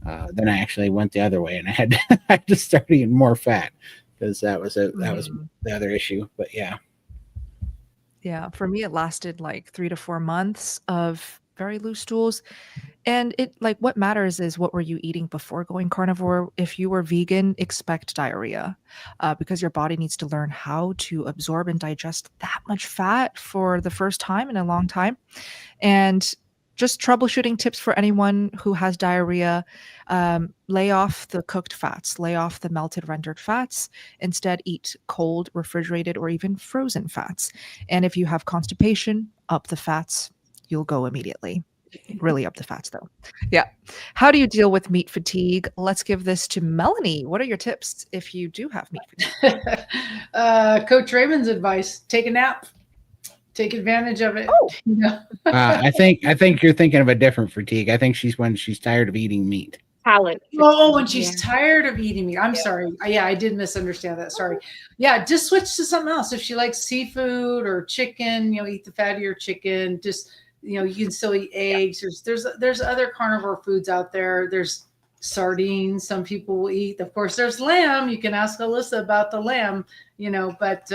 Then I actually went the other way, and I just started eating more fat because that was the other issue. But yeah. Yeah, for me, it lasted like 3 to 4 months of very loose stools. And it like what matters is what were you eating before going carnivore? If you were vegan, expect diarrhea because your body needs to learn how to absorb and digest that much fat for the first time in a long time. And just troubleshooting tips for anyone who has diarrhea, lay off the cooked fats, lay off the melted rendered fats. Instead, eat cold, refrigerated, or even frozen fats. And if you have constipation, up the fats. You'll go immediately. Really up the fats, though. Yeah. How do you deal with meat fatigue? Let's give this to Melanie. What are your tips if you do have meat fatigue? Coach Raymond's advice: take a nap. Take advantage of it. Oh. I think you're thinking of a different fatigue. I think when she's tired of eating meat. Palate. Oh, when she's tired of eating meat. I'm sorry. Yeah, I did misunderstand that. Sorry. Yeah, just switch to something else. If she likes seafood or chicken, eat the fattier chicken. Just you can still eat eggs. There's other carnivore foods out there. There's sardines. Some people will eat. Of course, there's lamb. You can ask Alyssa about the lamb. But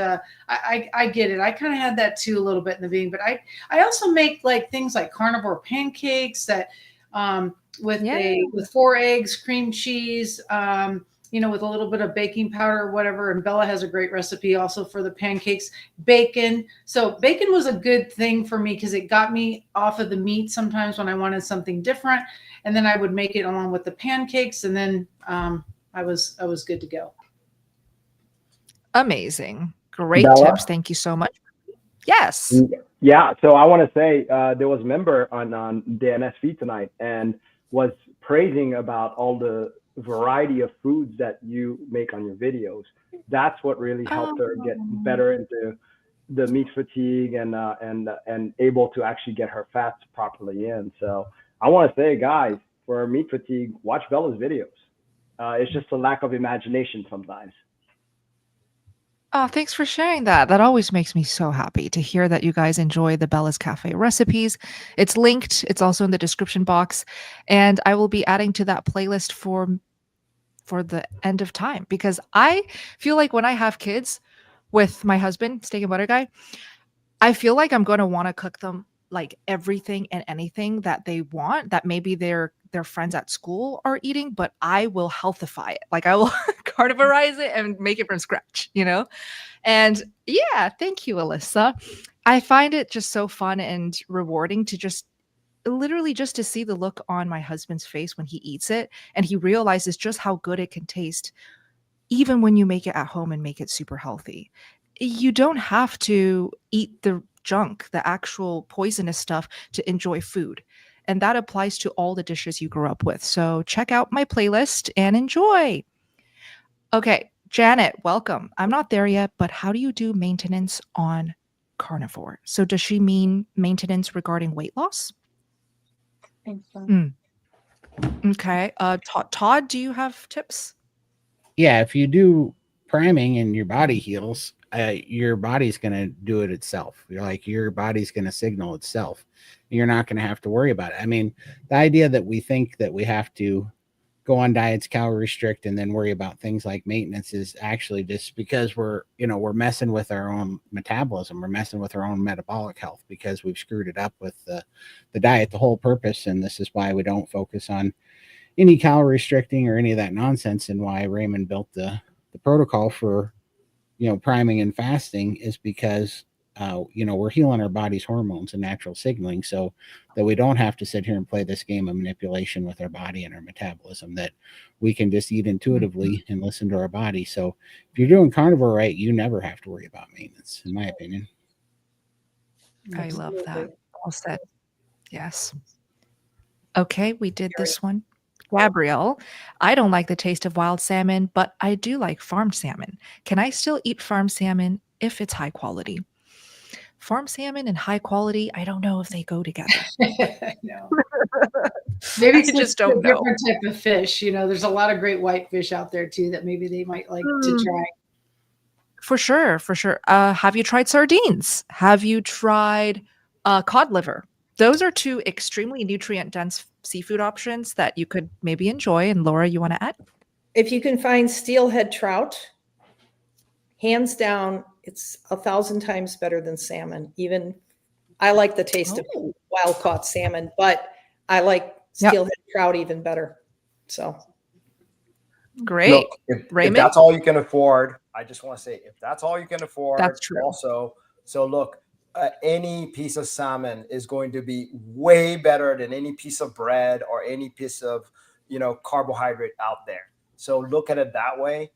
I get it. I kind of had that too a little bit in the beginning. But I also make like things like carnivore pancakes that with 4 eggs, cream cheese, with a little bit of baking powder or whatever. And Bella has a great recipe also for the pancakes, bacon. So bacon was a good thing for me because it got me off of the meat sometimes when I wanted something different. And then I would make it along with the pancakes. And then I was good to go. Amazing. Great Bella? tips. Thank you so much. Yes. Yeah. So I want to say there was a member on the NSV tonight and was praising about all the variety of foods that you make on your videos. That's what really helped her get better into the meat fatigue and able to actually get her fats properly in. So I want to say, guys, for meat fatigue, watch Bella's videos. It's just a lack of imagination sometimes. Oh, thanks for sharing that. That always makes me so happy to hear that you guys enjoy the Bella's Cafe recipes. It's linked. It's also in the description box. And I will be adding to that playlist for the end of time because I feel like when I have kids with my husband, steak and butter guy, I feel like I'm going to want to cook them like everything and anything that they want that maybe their friends at school are eating, but I will healthify it. Like I will carnivorize it and make it from scratch, And yeah, thank you, Alyssa. I find it just so fun and rewarding to just literally just to see the look on my husband's face when he eats it and he realizes just how good it can taste even when you make it at home and make it super healthy. You don't have to eat the junk, the actual poisonous stuff to enjoy food. And that applies to all the dishes you grew up with. So check out my playlist and enjoy. Okay, Janet, welcome. I'm not there yet, but how do you do maintenance on carnivore? So does she mean maintenance regarding weight loss? I think so. Okay. Todd, do you have tips? Yeah, if you do priming and your body heals, your body's going to do it itself. Your body's going to signal itself. You're not going to have to worry about it. I mean, the idea that we think that we have to go on diets, calorie restrict, and then worry about things like maintenance is actually just because we're messing with our own metabolism. We're messing with our own metabolic health because we've screwed it up with the diet, the whole purpose. And this is why we don't focus on any calorie restricting or any of that nonsense, and why Raymond built the protocol for priming and fasting is because we're healing our body's hormones and natural signaling, so that we don't have to sit here and play this game of manipulation with our body and our metabolism, that we can just eat intuitively and listen to our body. So if you're doing carnivore right, you never have to worry about maintenance, in my opinion. I love that. Absolutely. All said. Yes. Okay, we did this one. Gabrielle, I don't like the taste of wild salmon, but I do like farmed salmon. Can I still eat farmed salmon if it's high quality? Farm salmon and high quality, I don't know if they go together. No. Maybe I just don't a know. different type of fish. There's a lot of great white fish out there too that maybe they might like to try. For sure, for sure. Have you tried sardines? Have you tried cod liver? Those are two extremely nutrient-dense seafood options that you could maybe enjoy. And Laura, you want to add? If you can find steelhead trout, hands down, it's 1,000 times better than salmon. Even I like the taste of wild caught salmon, but I like steelhead trout even better. So great. Look, if Raymond? that's all you can afford, I just want to say, if that's all you can afford, That's true. Also, so look, any piece of salmon is going to be way better than any piece of bread or any piece of, carbohydrate out there. So look at it that way.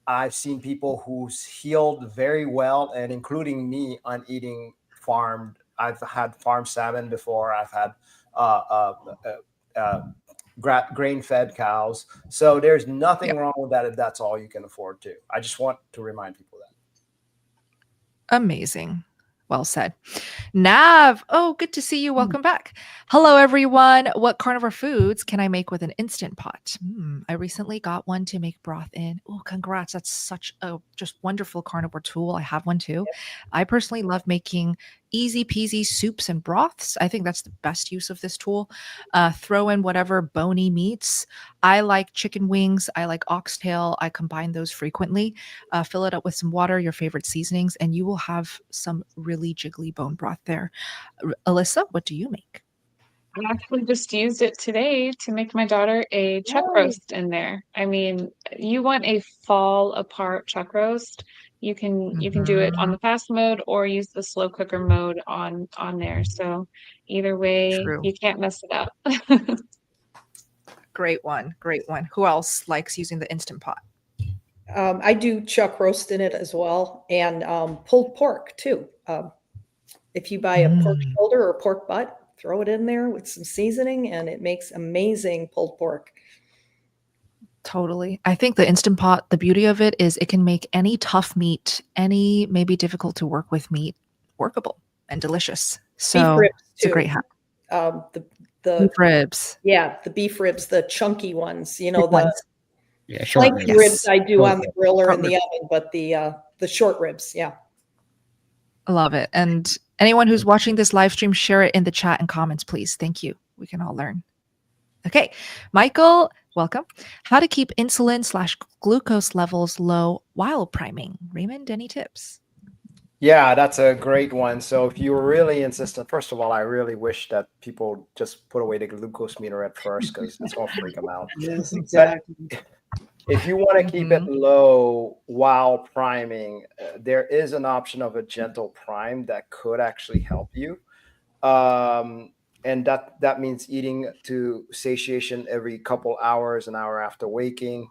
I've seen people who's healed very well, and including me, on eating farmed. I've had farmed salmon before. I've had grain-fed cows. So there's nothing wrong with that if that's all you can afford to. I just want to remind people that. Amazing. Well said. Nav, oh, good to see you. Welcome back. Hello, everyone. What carnivore foods can I make with an Instant Pot? I recently got one to make broth in. Oh, congrats. That's such a just wonderful carnivore tool. I have one too. I personally love making easy peasy soups and broths. I think that's the best use of this tool. Throw in whatever bony meats. I like chicken wings. I like oxtail. I combine those frequently. Fill it up with some water, your favorite seasonings, and you will have some really jiggly bone broth there. Alyssa, what do you make? I actually just used it today to make my daughter a chuck roast in there. I mean, you want a fall apart chuck roast. You can do it on the fast mode or use the slow cooker mode on there. So either way, True. you can't mess it up. Great one. Great one. Who else likes using the Instant Pot? I do chuck roast in it as well, and pulled pork too. If you buy a pork shoulder or pork butt, throw it in there with some seasoning, and it makes amazing pulled pork. Totally. I think the Instant Pot, the beauty of it is it can make any tough meat, any maybe difficult to work with meat, workable and delicious. So Beef ribs it's a too. great hack. The Beef ribs. Yeah, the beef ribs, the chunky ones. Big ones. Short flanky ribs I do on the grill or Short in the oven, but the short ribs, yeah. I love it. And anyone who's watching this live stream, share it in the chat and comments, please. Thank you. We can all learn. Okay. Michael, welcome. How to keep insulin/glucose levels low while priming. Raymond, any tips? Yeah, that's a great one. So if you're really insistent, first of all, I really wish that people just put away the glucose meter at first, because it's going to freak them out. Yes, exactly. If you want to keep it low while priming, there is an option of a gentle prime that could actually help you. And that means eating to satiation every couple hours, an hour after waking.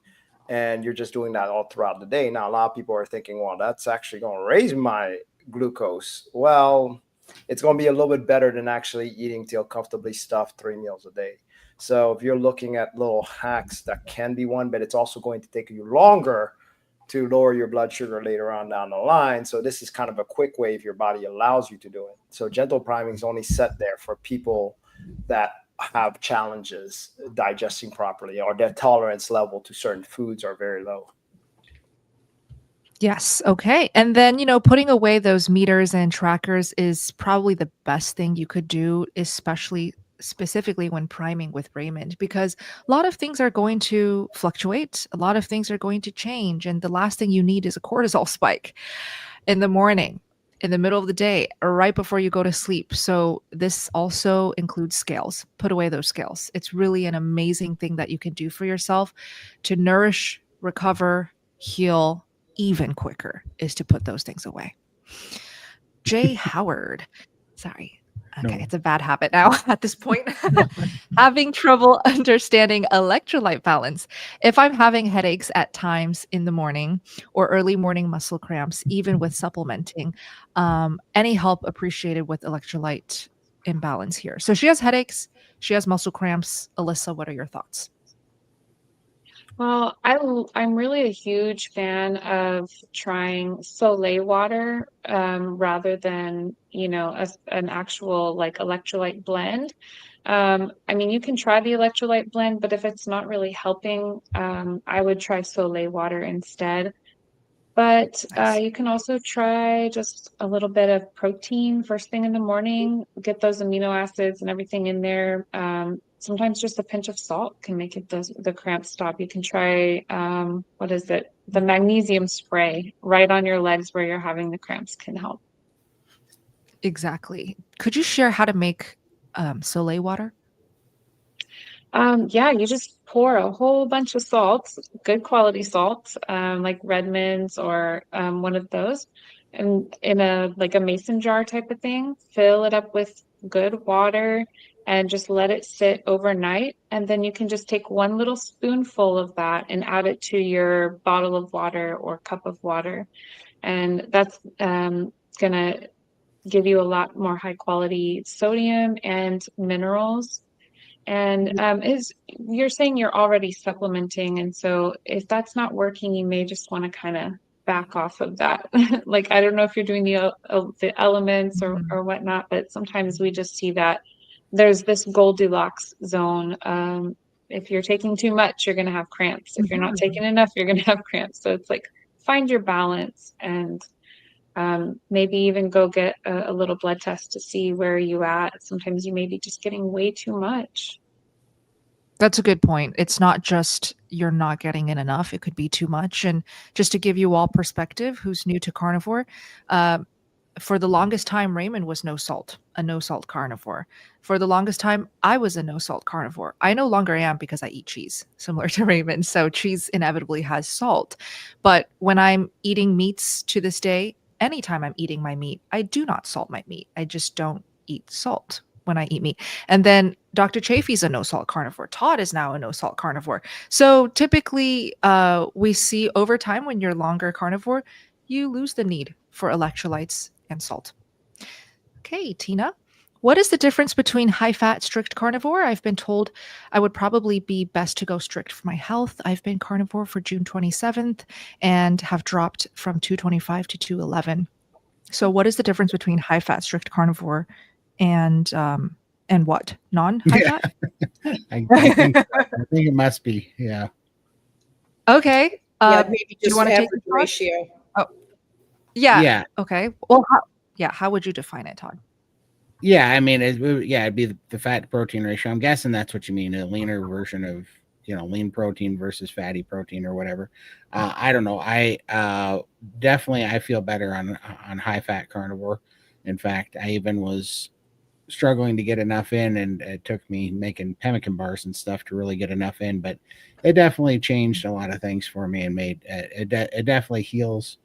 And you're just doing that all throughout the day. Now, a lot of people are thinking, well, that's actually going to raise my glucose. Well, it's going to be a little bit better than actually eating till comfortably stuffed 3 meals a day. So if you're looking at little hacks, that can be one, but it's also going to take you longer to lower your blood sugar later on down the line. So this is kind of a quick way if your body allows you to do it. So gentle priming is only set there for people that have challenges digesting properly, or their tolerance level to certain foods are very low. Yes. Okay. And then, putting away those meters and trackers is probably the best thing you could do, specifically when priming with Raymond, because a lot of things are going to fluctuate. A lot of things are going to change. And the last thing you need is a cortisol spike in the morning, in the middle of the day, or right before you go to sleep. So this also includes scales. Put away those scales. It's really an amazing thing that you can do for yourself to nourish, recover, heal even quicker, is to put those things away. J. Howard. Sorry. Okay, No. it's a bad habit now at this point. Having trouble understanding electrolyte balance. If I'm having headaches at times in the morning or early morning muscle cramps, even with supplementing, any help appreciated with electrolyte imbalance here. So she has headaches, she has muscle cramps. Alyssa, what are your thoughts? Well, I'm really a huge fan of trying Soleil water rather than, an actual like electrolyte blend. I mean, you can try the electrolyte blend, but if it's not really helping, I would try Soleil water instead. But Nice. you can also try just a little bit of protein first thing in the morning, get those amino acids and everything in there. Sometimes just a pinch of salt can make the cramps stop. You can try, what is it? The magnesium spray right on your legs where you're having the cramps can help. Exactly. Could you share how to make Soleil water? Yeah, you just pour a whole bunch of salts, good quality salts, like Redmond's or one of those, and in a like a mason jar type of thing, fill it up with good water and just let it sit overnight. And then you can just take one little spoonful of that and add it to your bottle of water or cup of water. And that's gonna give you a lot more high quality sodium and minerals. And you're saying you're already supplementing, and so if that's not working, you may just want to kind of back off of that. Like I don't know if you're doing the elements or whatnot, but sometimes we just see that there's this Goldilocks zone. If you're taking too much, you're going to have cramps. If you're not taking enough, you're going to have cramps. So it's like find your balance and maybe even go get a little blood test to see where you at. Sometimes you may be just getting way too much. That's a good point. It's not just you're not getting in enough, it could be too much. And just to give you all perspective, who's new to carnivore, for the longest time, Raymond was a no salt carnivore. For the longest time, I was a no salt carnivore. I no longer am because I eat cheese, similar to Raymond. So cheese inevitably has salt. But when I'm eating meats to this day, anytime I'm eating my meat, I do not salt my meat. I just don't eat salt when I eat meat. And then Dr. Chafee's a no salt carnivore. Todd is now a no salt carnivore. So typically we see over time when you're longer carnivore, you lose the need for electrolytes and salt. Okay, Tina, what is the difference between high fat strict carnivore? I've been told I would probably be best to go strict for my health. I've been carnivore for June 27th and have dropped from 225 to 211. So what is the difference between high fat strict carnivore and what? Non-high fat? I think it must be. Yeah. Okay. Yeah, maybe do you just want to take average it, Todd? ratio. Yeah. Yeah. Okay. Well, how would you define it, Todd? Yeah. I mean, it'd be the fat to protein ratio. I'm guessing that's what you mean. A leaner version of, lean protein versus fatty protein or whatever. I don't know. I definitely, I feel better on high fat carnivore. In fact, I even was struggling to get enough in, and it took me making pemmican bars and stuff to really get enough in, but it definitely changed a lot of things for me and made it definitely heals.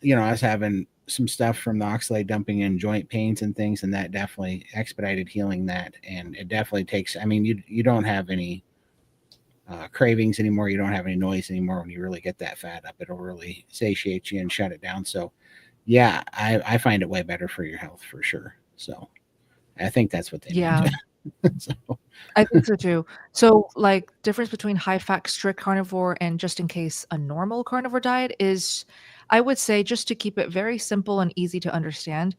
I was having some stuff from the oxalate dumping in joint pains and things, and that definitely expedited healing that. And it definitely takes, I mean, you don't have any cravings anymore. You don't have any noise anymore. When you really get that fat up, it'll really satiate you and shut it down. So yeah, I find it way better for your health for sure. So I think that's what they meant. So, I think so too. So like difference between high fat strict carnivore and just in case a normal carnivore diet is, I would say, just to keep it very simple and easy to understand,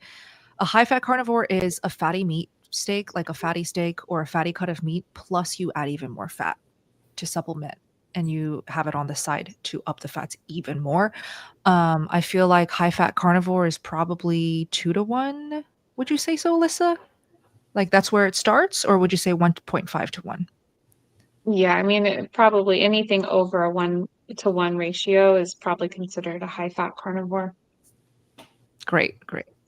a high fat carnivore is a fatty meat steak, like a fatty steak or a fatty cut of meat, plus you add even more fat to supplement and you have it on the side to up the fats even more. I feel like high fat carnivore is probably 2-to-1. Would you say so, Alyssa? Like that's where it starts, or would you say 1.5 to 1? Yeah, I mean, probably anything over a 1-to-1 ratio is probably considered a high fat carnivore. Great.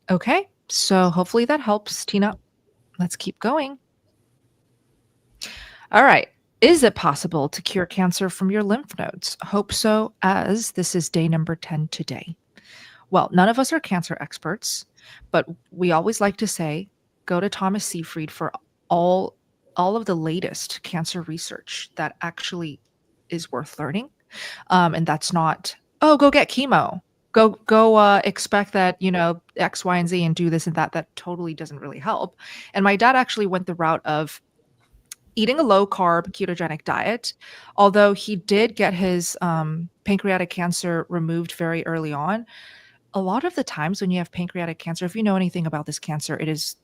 Okay, so hopefully that helps, Tina. Let's keep going. All right. Is it possible to cure cancer from your lymph nodes? Hope so, as this is day number 10 today. Well, none of us are cancer experts, But we always like to say, go to Thomas Seyfried for all of the latest cancer research that actually is worth learning. And that's not, oh, go get chemo. Go expect that, X, Y, and Z and do this and that. That totally doesn't really help. And my dad actually went the route of eating a low carb ketogenic diet, although he did get his pancreatic cancer removed very early on. A lot of the times when you have pancreatic cancer, if you know anything about this cancer, it is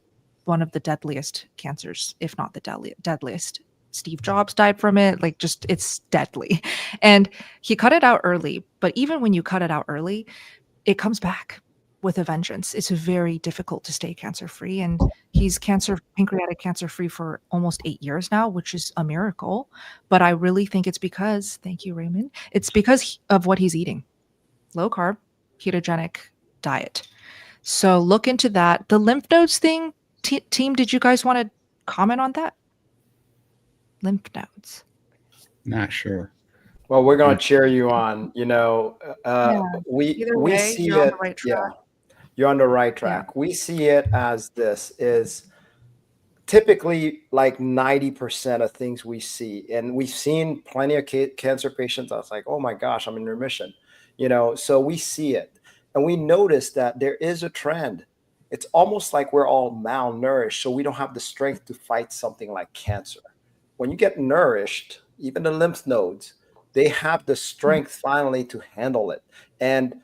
one of the deadliest cancers, if not the deadliest. Steve Jobs died from it. Like, just, it's deadly. And he cut it out early. But even when you cut it out early, it comes back with a vengeance. It's very difficult to stay cancer free. And he's pancreatic cancer free for almost 8 years now, which is a miracle. But I really think it's because, thank you, Raymond, it's because of what he's eating. Low carb, ketogenic diet. So look into that. The lymph nodes thing, team, did you guys want to comment on that? Lymph nodes. Not sure. Well, we're going to cheer you on. We way, see you're on it. the right track. Yeah, you're on the right track. We see it as this is typically like 90% of things we see, and we've seen plenty of cancer patients. I was like, oh my gosh, I'm in remission. So we see it, and we notice that there is a trend. It's almost like we're all malnourished, so we don't have the strength to fight something like cancer. When you get nourished, even the lymph nodes, they have the strength finally to handle it. And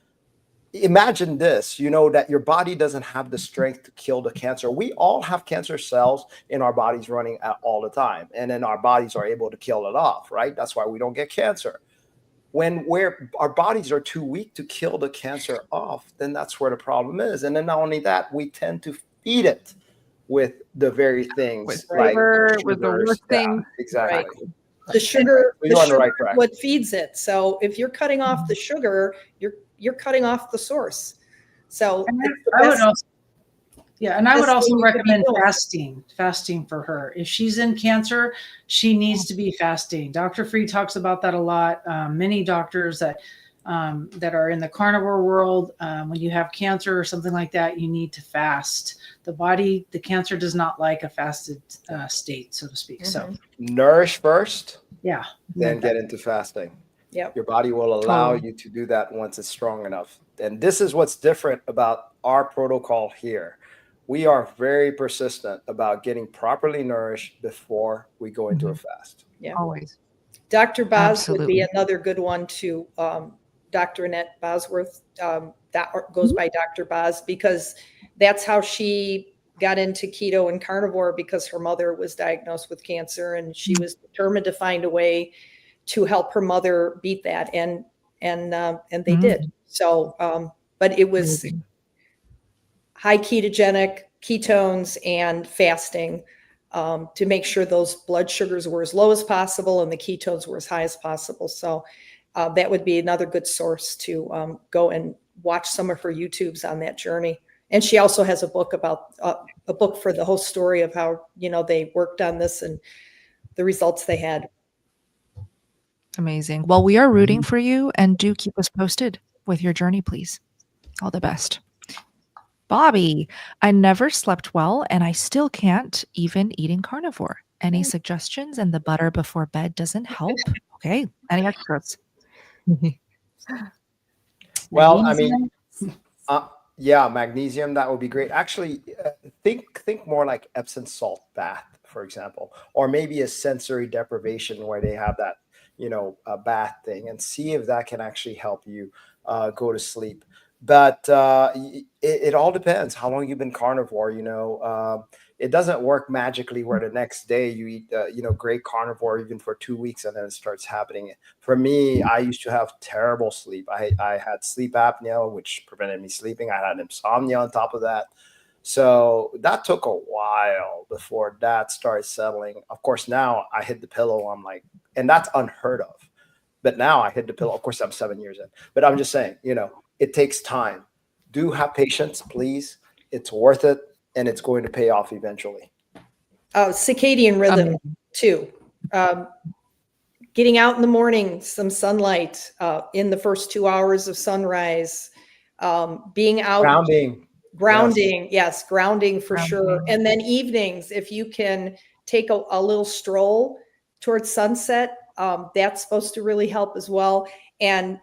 imagine this, that your body doesn't have the strength to kill the cancer. We all have cancer cells in our bodies running all the time, and then our bodies are able to kill it off, right? That's why we don't get cancer. When our bodies are too weak to kill the cancer off, then that's where the problem is. And then not only that, we tend to feed it with the very things With like flavor, sugars. with the worst things. Exactly. Right. The sugar, You're on the right track. is what feeds it. So if you're cutting off the sugar, you're cutting off the source. So And it's the I would best- also, and I would best also thing you could be recommend doing. fasting for her. If she's in cancer, she needs to be fasting. Dr. Freed talks about that a lot. Many doctors that are in the carnivore world, when you have cancer or something like that, you need to fast. The cancer does not like a fasted state, so to speak. So Nourish first, yeah, then get into fasting. Yep. Your body will allow you to do that once it's strong enough. And this is what's different about our protocol here. We are very persistent about getting properly nourished before we go into a fast. Yeah. Always. Dr. Boz would Absolutely. be another good one to Dr. Annette Bosworth. That goes by Dr. Boz because that's how she got into keto and carnivore, because her mother was diagnosed with cancer and she was determined to find a way to help her mother beat that. And they did. So, but it was high ketogenic, ketones, and fasting to make sure those blood sugars were as low as possible and the ketones were as high as possible. So that would be another good source to go and watch some of her YouTubes on that journey. And she also has a book about a book for the whole story of how, they worked on this and the results they had. Amazing. Well, we are rooting for you, and do keep us posted with your journey, please. All the best. Bobby, I never slept well and I still can't, even eating carnivore. Any suggestions? And the butter before bed doesn't help. Okay. Any extras? Well, I mean, magnesium, that would be great. Actually, think more like Epsom salt bath, for example, or maybe a sensory deprivation where they have that, a bath thing, and see if that can actually help you go to sleep. But it all depends how long you've been carnivore. It doesn't work magically where the next day you eat, great carnivore even for 2 weeks and then it starts happening. For me, I used to have terrible sleep. I had sleep apnea, which prevented me sleeping. I had insomnia on top of that. So that took a while before that started settling. Of course, now I hit the pillow. I'm like, and that's unheard of. But now I hit the pillow. Of course, I'm 7 years in. But I'm just saying, it takes time. Do have patience, please. It's worth it, and it's going to pay off eventually. Circadian rhythm, too. Getting out in the morning, some sunlight in the first 2 hours of sunrise, being out. Grounding, yes, grounding for sure. Grounding. And then evenings, if you can take a little stroll towards sunset, that's supposed to really help as well. And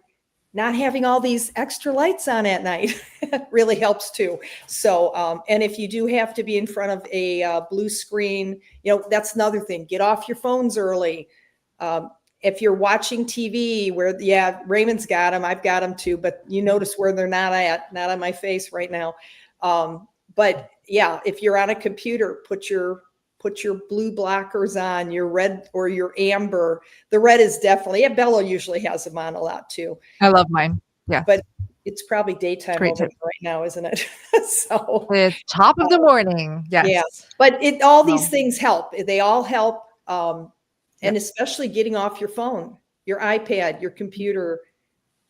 not having all these extra lights on at night really helps too. So, and if you do have to be in front of a blue screen, that's another thing. Get off your phones early. If you're watching TV where, Raymond's got them, I've got them too, but you notice where they're not on my face right now. But yeah, if you're on a computer, put your blue blockers on, your red or your amber. The red is definitely, Bella usually has them on a lot too. I love mine. Yeah. But it's probably daytime Great over tip. right now, isn't it? So It's top of the morning. Yes. yeah, but all these Well. things help. They all help. And especially getting off your phone, your iPad, your computer,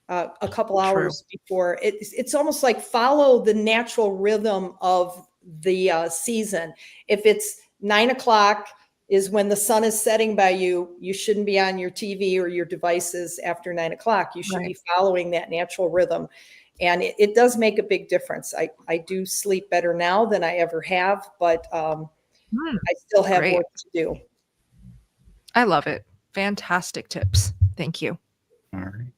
a couple hours before. It's almost like follow the natural rhythm of the season. If it's 9 o'clock is when the sun is setting by you, you shouldn't be on your TV or your devices after 9 o'clock. You should be following that natural rhythm. And it does make a big difference. I do sleep better now than I ever have, but I still have work to do. I love it. Fantastic tips. Thank you. All right.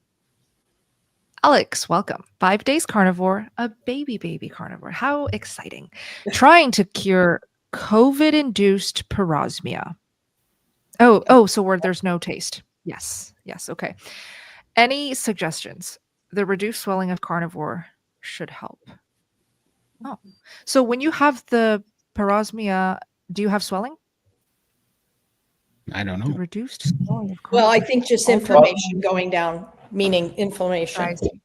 Alex, welcome. 5 days carnivore, a baby carnivore. How exciting. Trying to cure COVID-induced parosmia. So where there's no taste. Yes. Okay. Any suggestions? The reduced swelling of carnivore should help. Oh, so when you have the parosmia, do you have swelling? I don't The know. reduced swelling of Well, I carnivore. think just inflammation going down, meaning inflammation. I see.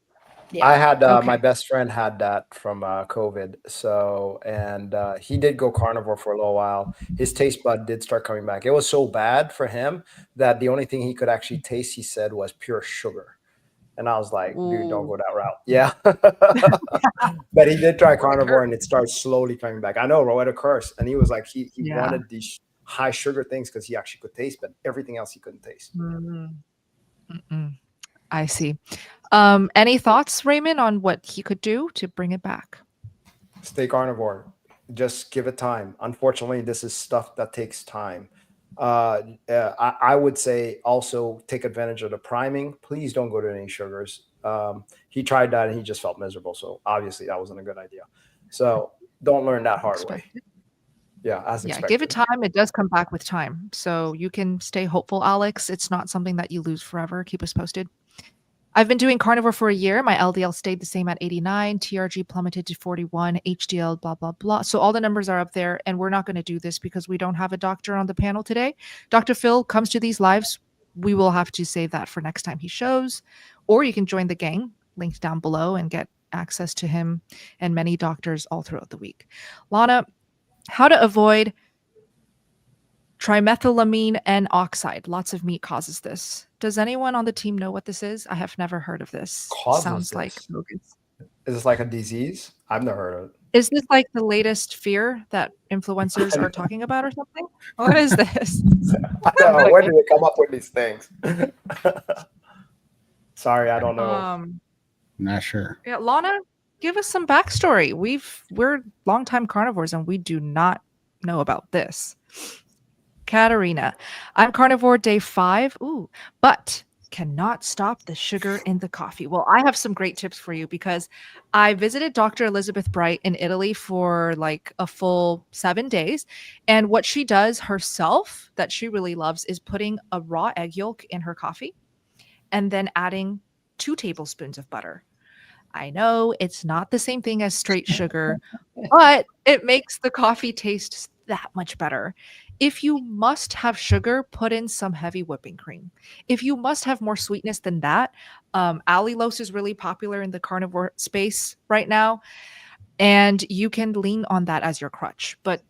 Yeah. I had Okay. my best friend had that from COVID. So, and he did go carnivore for a little while. His taste bud did start coming back. It was so bad for him that the only thing he could actually taste, he said, was pure sugar. And I was like, dude, don't go that route. Yeah. But he did try carnivore and it started slowly coming back. I know, Rowetta cursed. And he was like, he wanted these high sugar things because he actually could taste, but everything else he couldn't taste. I see. Any thoughts, Raymond, on what he could do to bring it back? Stay carnivore. Just give it time. Unfortunately, this is stuff that takes time. I would say also take advantage of the priming. Please don't go to any sugars. He tried that and he just felt miserable. So obviously that wasn't a good idea. So don't learn that hard way. Yeah, as expected. Give it time. It does come back with time. So you can stay hopeful, Alex. It's not something that you lose forever. Keep us posted. I've been doing carnivore for a year. My LDL stayed the same at 89. TRG plummeted to 41. HDL, blah, blah, blah. So all the numbers are up there. And we're not going to do this because we don't have a doctor on the panel today. Dr. Phil comes to these lives. We will have to save that for next time he shows. Or you can join the gang, linked down below, and get access to him and many doctors all throughout the week. Lana, how to avoid trimethylamine N oxide. Lots of meat causes this. Does anyone on the team know what this is? I have never heard of this. Sounds like Logan's. Is this like a disease? I've never heard of it. Is this like the latest fear that influencers are talking about or something? What is this? I don't know. Where do they come up with these things? Sorry, I don't know. Not sure. Yeah, Lana, give us some backstory. We're longtime carnivores and we do not know about this. Katarina, I'm carnivore day 5. But cannot stop the sugar in the coffee. Well, I have some great tips for you because I visited Dr. Elizabeth Bright in Italy for like a full 7 days. And what she does herself that she really loves is putting a raw egg yolk in her coffee and then adding 2 tablespoons of butter. I know it's not the same thing as straight sugar, but it makes the coffee taste that much better. If you must have sugar, put in some heavy whipping cream. If you must have more sweetness than that, allulose is really popular in the carnivore space right now, and you can lean on that as your crutch. But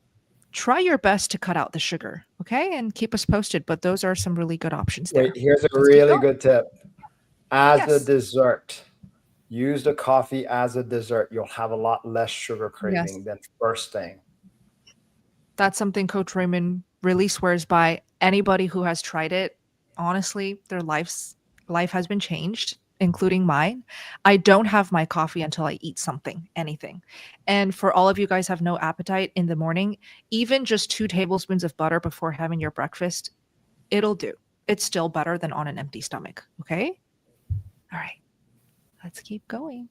try your best to cut out the sugar, okay? And keep us posted. But those are some really good options there. Wait, here's a really good tip. As a dessert, use the coffee as a dessert. You'll have a lot less sugar craving than first thing. That's something Coach Raymond really swears by. Anybody who has tried it, honestly, their life has been changed. including mine. I don't have my coffee until I eat something, anything. And for all of you guys have no appetite in the morning, even just 2 tablespoons of butter before having your breakfast, it'll do. It's still better than on an empty stomach. Okay. All right. Let's keep going.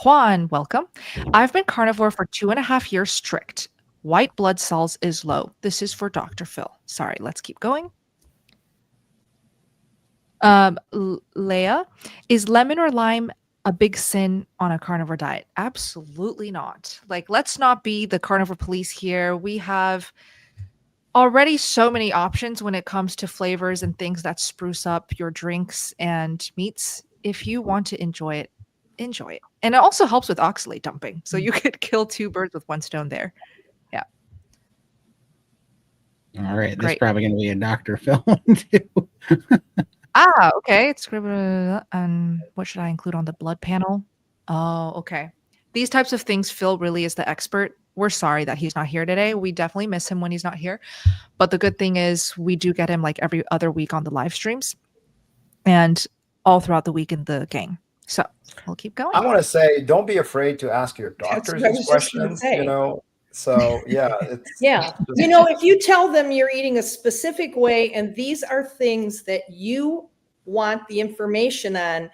Juan, welcome. I've been carnivore for 2.5 years strict. White blood cells is low. This is for Dr. Phil. Sorry, let's keep going. Leah, is lemon or lime a big sin on a carnivore diet? Absolutely not. Like, let's not be the carnivore police here. We have already so many options when it comes to flavors and things that spruce up your drinks and meats. If you want to enjoy it, enjoy it. And it also helps with oxalate dumping. So you could kill 2 birds with 1 stone there. Yeah. All right. This is Great. probably going to be a Dr. Phil one too. Okay. It's and what should I include on the blood panel? Oh, okay. These types of things, Phil really is the expert. We're sorry that he's not here today. We definitely miss him when he's not here. But the good thing is we do get him like every other week on the live streams and all throughout the week in the gang. So we'll keep going. I want to say, don't be afraid to ask your That's doctors what I was these just gonna questions, say. you know? So yeah, it's Yeah. You know, if you tell them you're eating a specific way and these are things that you want the information on,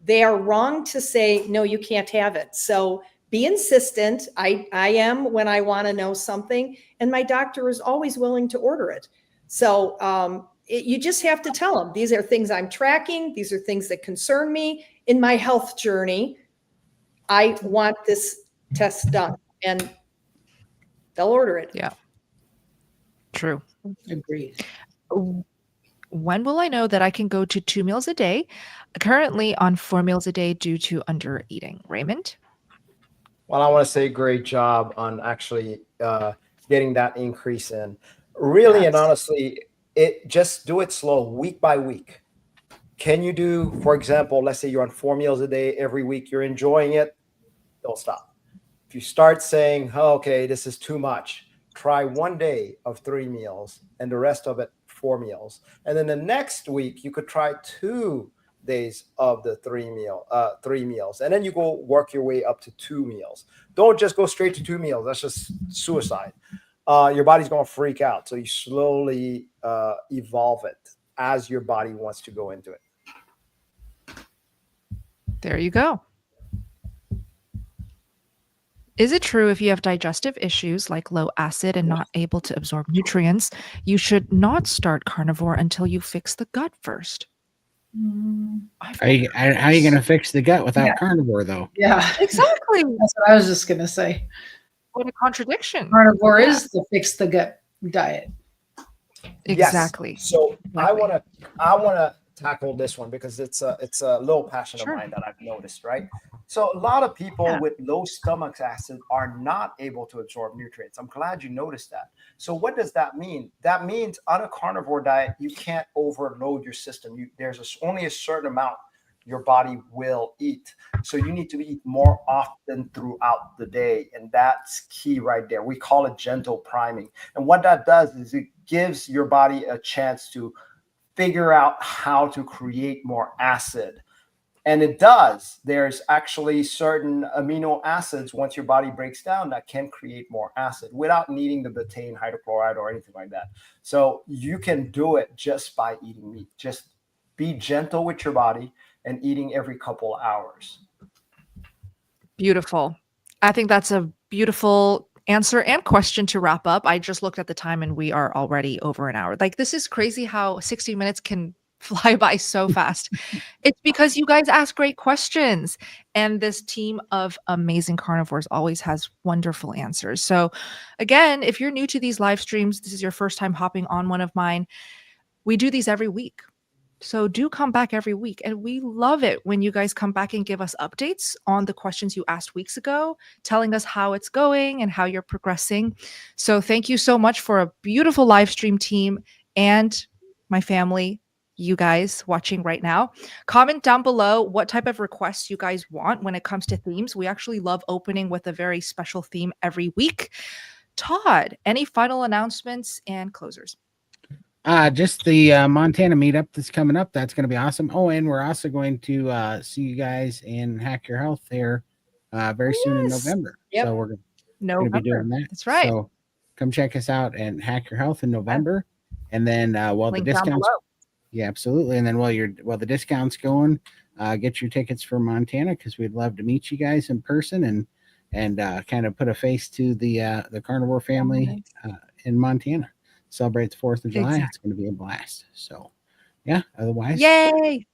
they are wrong to say, no, you can't have it. So be insistent. I am when I want to know something, and my doctor is always willing to order it. So you just have to tell them, these are things I'm tracking. These are things that concern me in my health journey. I want this test done, and they'll order it. Yeah. True. Agreed. When will I know that I can go to 2 meals a day? Currently on 4 meals a day due to under eating. Raymond? Well, I want to say great job on actually getting that increase in. Really and Yes. honestly, just do it slow, week by week. Can you do, for example, let's say you're on 4 meals a day every week, you're enjoying it, don't stop. If you start saying, oh, okay, this is too much, try 1 day of 3 meals and the rest of it 4 meals. And then the next week you could try 2 days of the 3 meals. And then you go work your way up to 2 meals. Don't just go straight to 2 meals. That's just suicide. Your body's going to freak out. So you slowly evolve it as your body wants to go into it. There you go. Is it true if you have digestive issues like low acid and not able to absorb nutrients, you should not start carnivore until you fix the gut first? How are you going to fix the gut without carnivore, though? Yeah, Exactly. that's what I was just gonna say. What a contradiction. Carnivore is the fix the gut diet. Exactly. Yes. So I Exactly. want to tackle this one because it's a little passion Sure. of mine that I've noticed, right? So a lot of people Yeah. with low stomach acid are not able to absorb nutrients. I'm glad you noticed that. So what does that mean? That means on a carnivore diet, you can't overload your system. There's only a certain amount your body will eat. So you need to eat more often throughout the day. And that's key right there. We call it gentle priming. And what that does is it gives your body a chance to figure out how to create more acid. And it does. There's actually certain amino acids once your body breaks down that can create more acid without needing the betaine, hydrochloride, or anything like that. So you can do it just by eating meat. Just be gentle with your body and eating every couple hours. Beautiful. I think that's a beautiful answer and question to wrap up. I just looked at the time and we are already over an hour. Like, this is crazy how 60 minutes can fly by so fast. It's because you guys ask great questions. And this team of amazing carnivores always has wonderful answers. So again, if you're new to these live streams, this is your first time hopping on one of mine, we do these every week. So do come back every week. And we love it when you guys come back and give us updates on the questions you asked weeks ago, telling us how it's going and how you're progressing. So thank you so much for a beautiful live stream team and my family, you guys watching right now. Comment down below what type of requests you guys want when it comes to themes. We actually love opening with a very special theme every week. Todd, any final announcements and closers? Just the Montana meetup that's coming up. That's going to be awesome. Oh, and we're also going to see you guys in Hack Your Health here very soon in Yes. November. Yep. So we're going to November. be doing that. That's right. So come check us out and Hack Your Health in November. And then while Link the down discounts, below. yeah, absolutely. And then while the discounts going, get your tickets for Montana because we'd love to meet you guys in person and kind of put a face to the Carnivore family in Montana. Celebrate the 4th of July. Exactly. It's going to be a blast. So, yeah. Otherwise, Yay!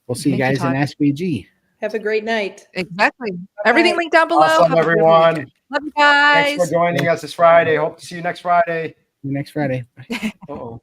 we'll see you Thank you, guys in Todd. SBG. Have a great night. Exactly. Everything linked down below. Awesome, Have a good everyone. weekend. Love you guys. Thanks for joining us this Friday. Hope to see you next Friday. See you next Friday. Uh-oh.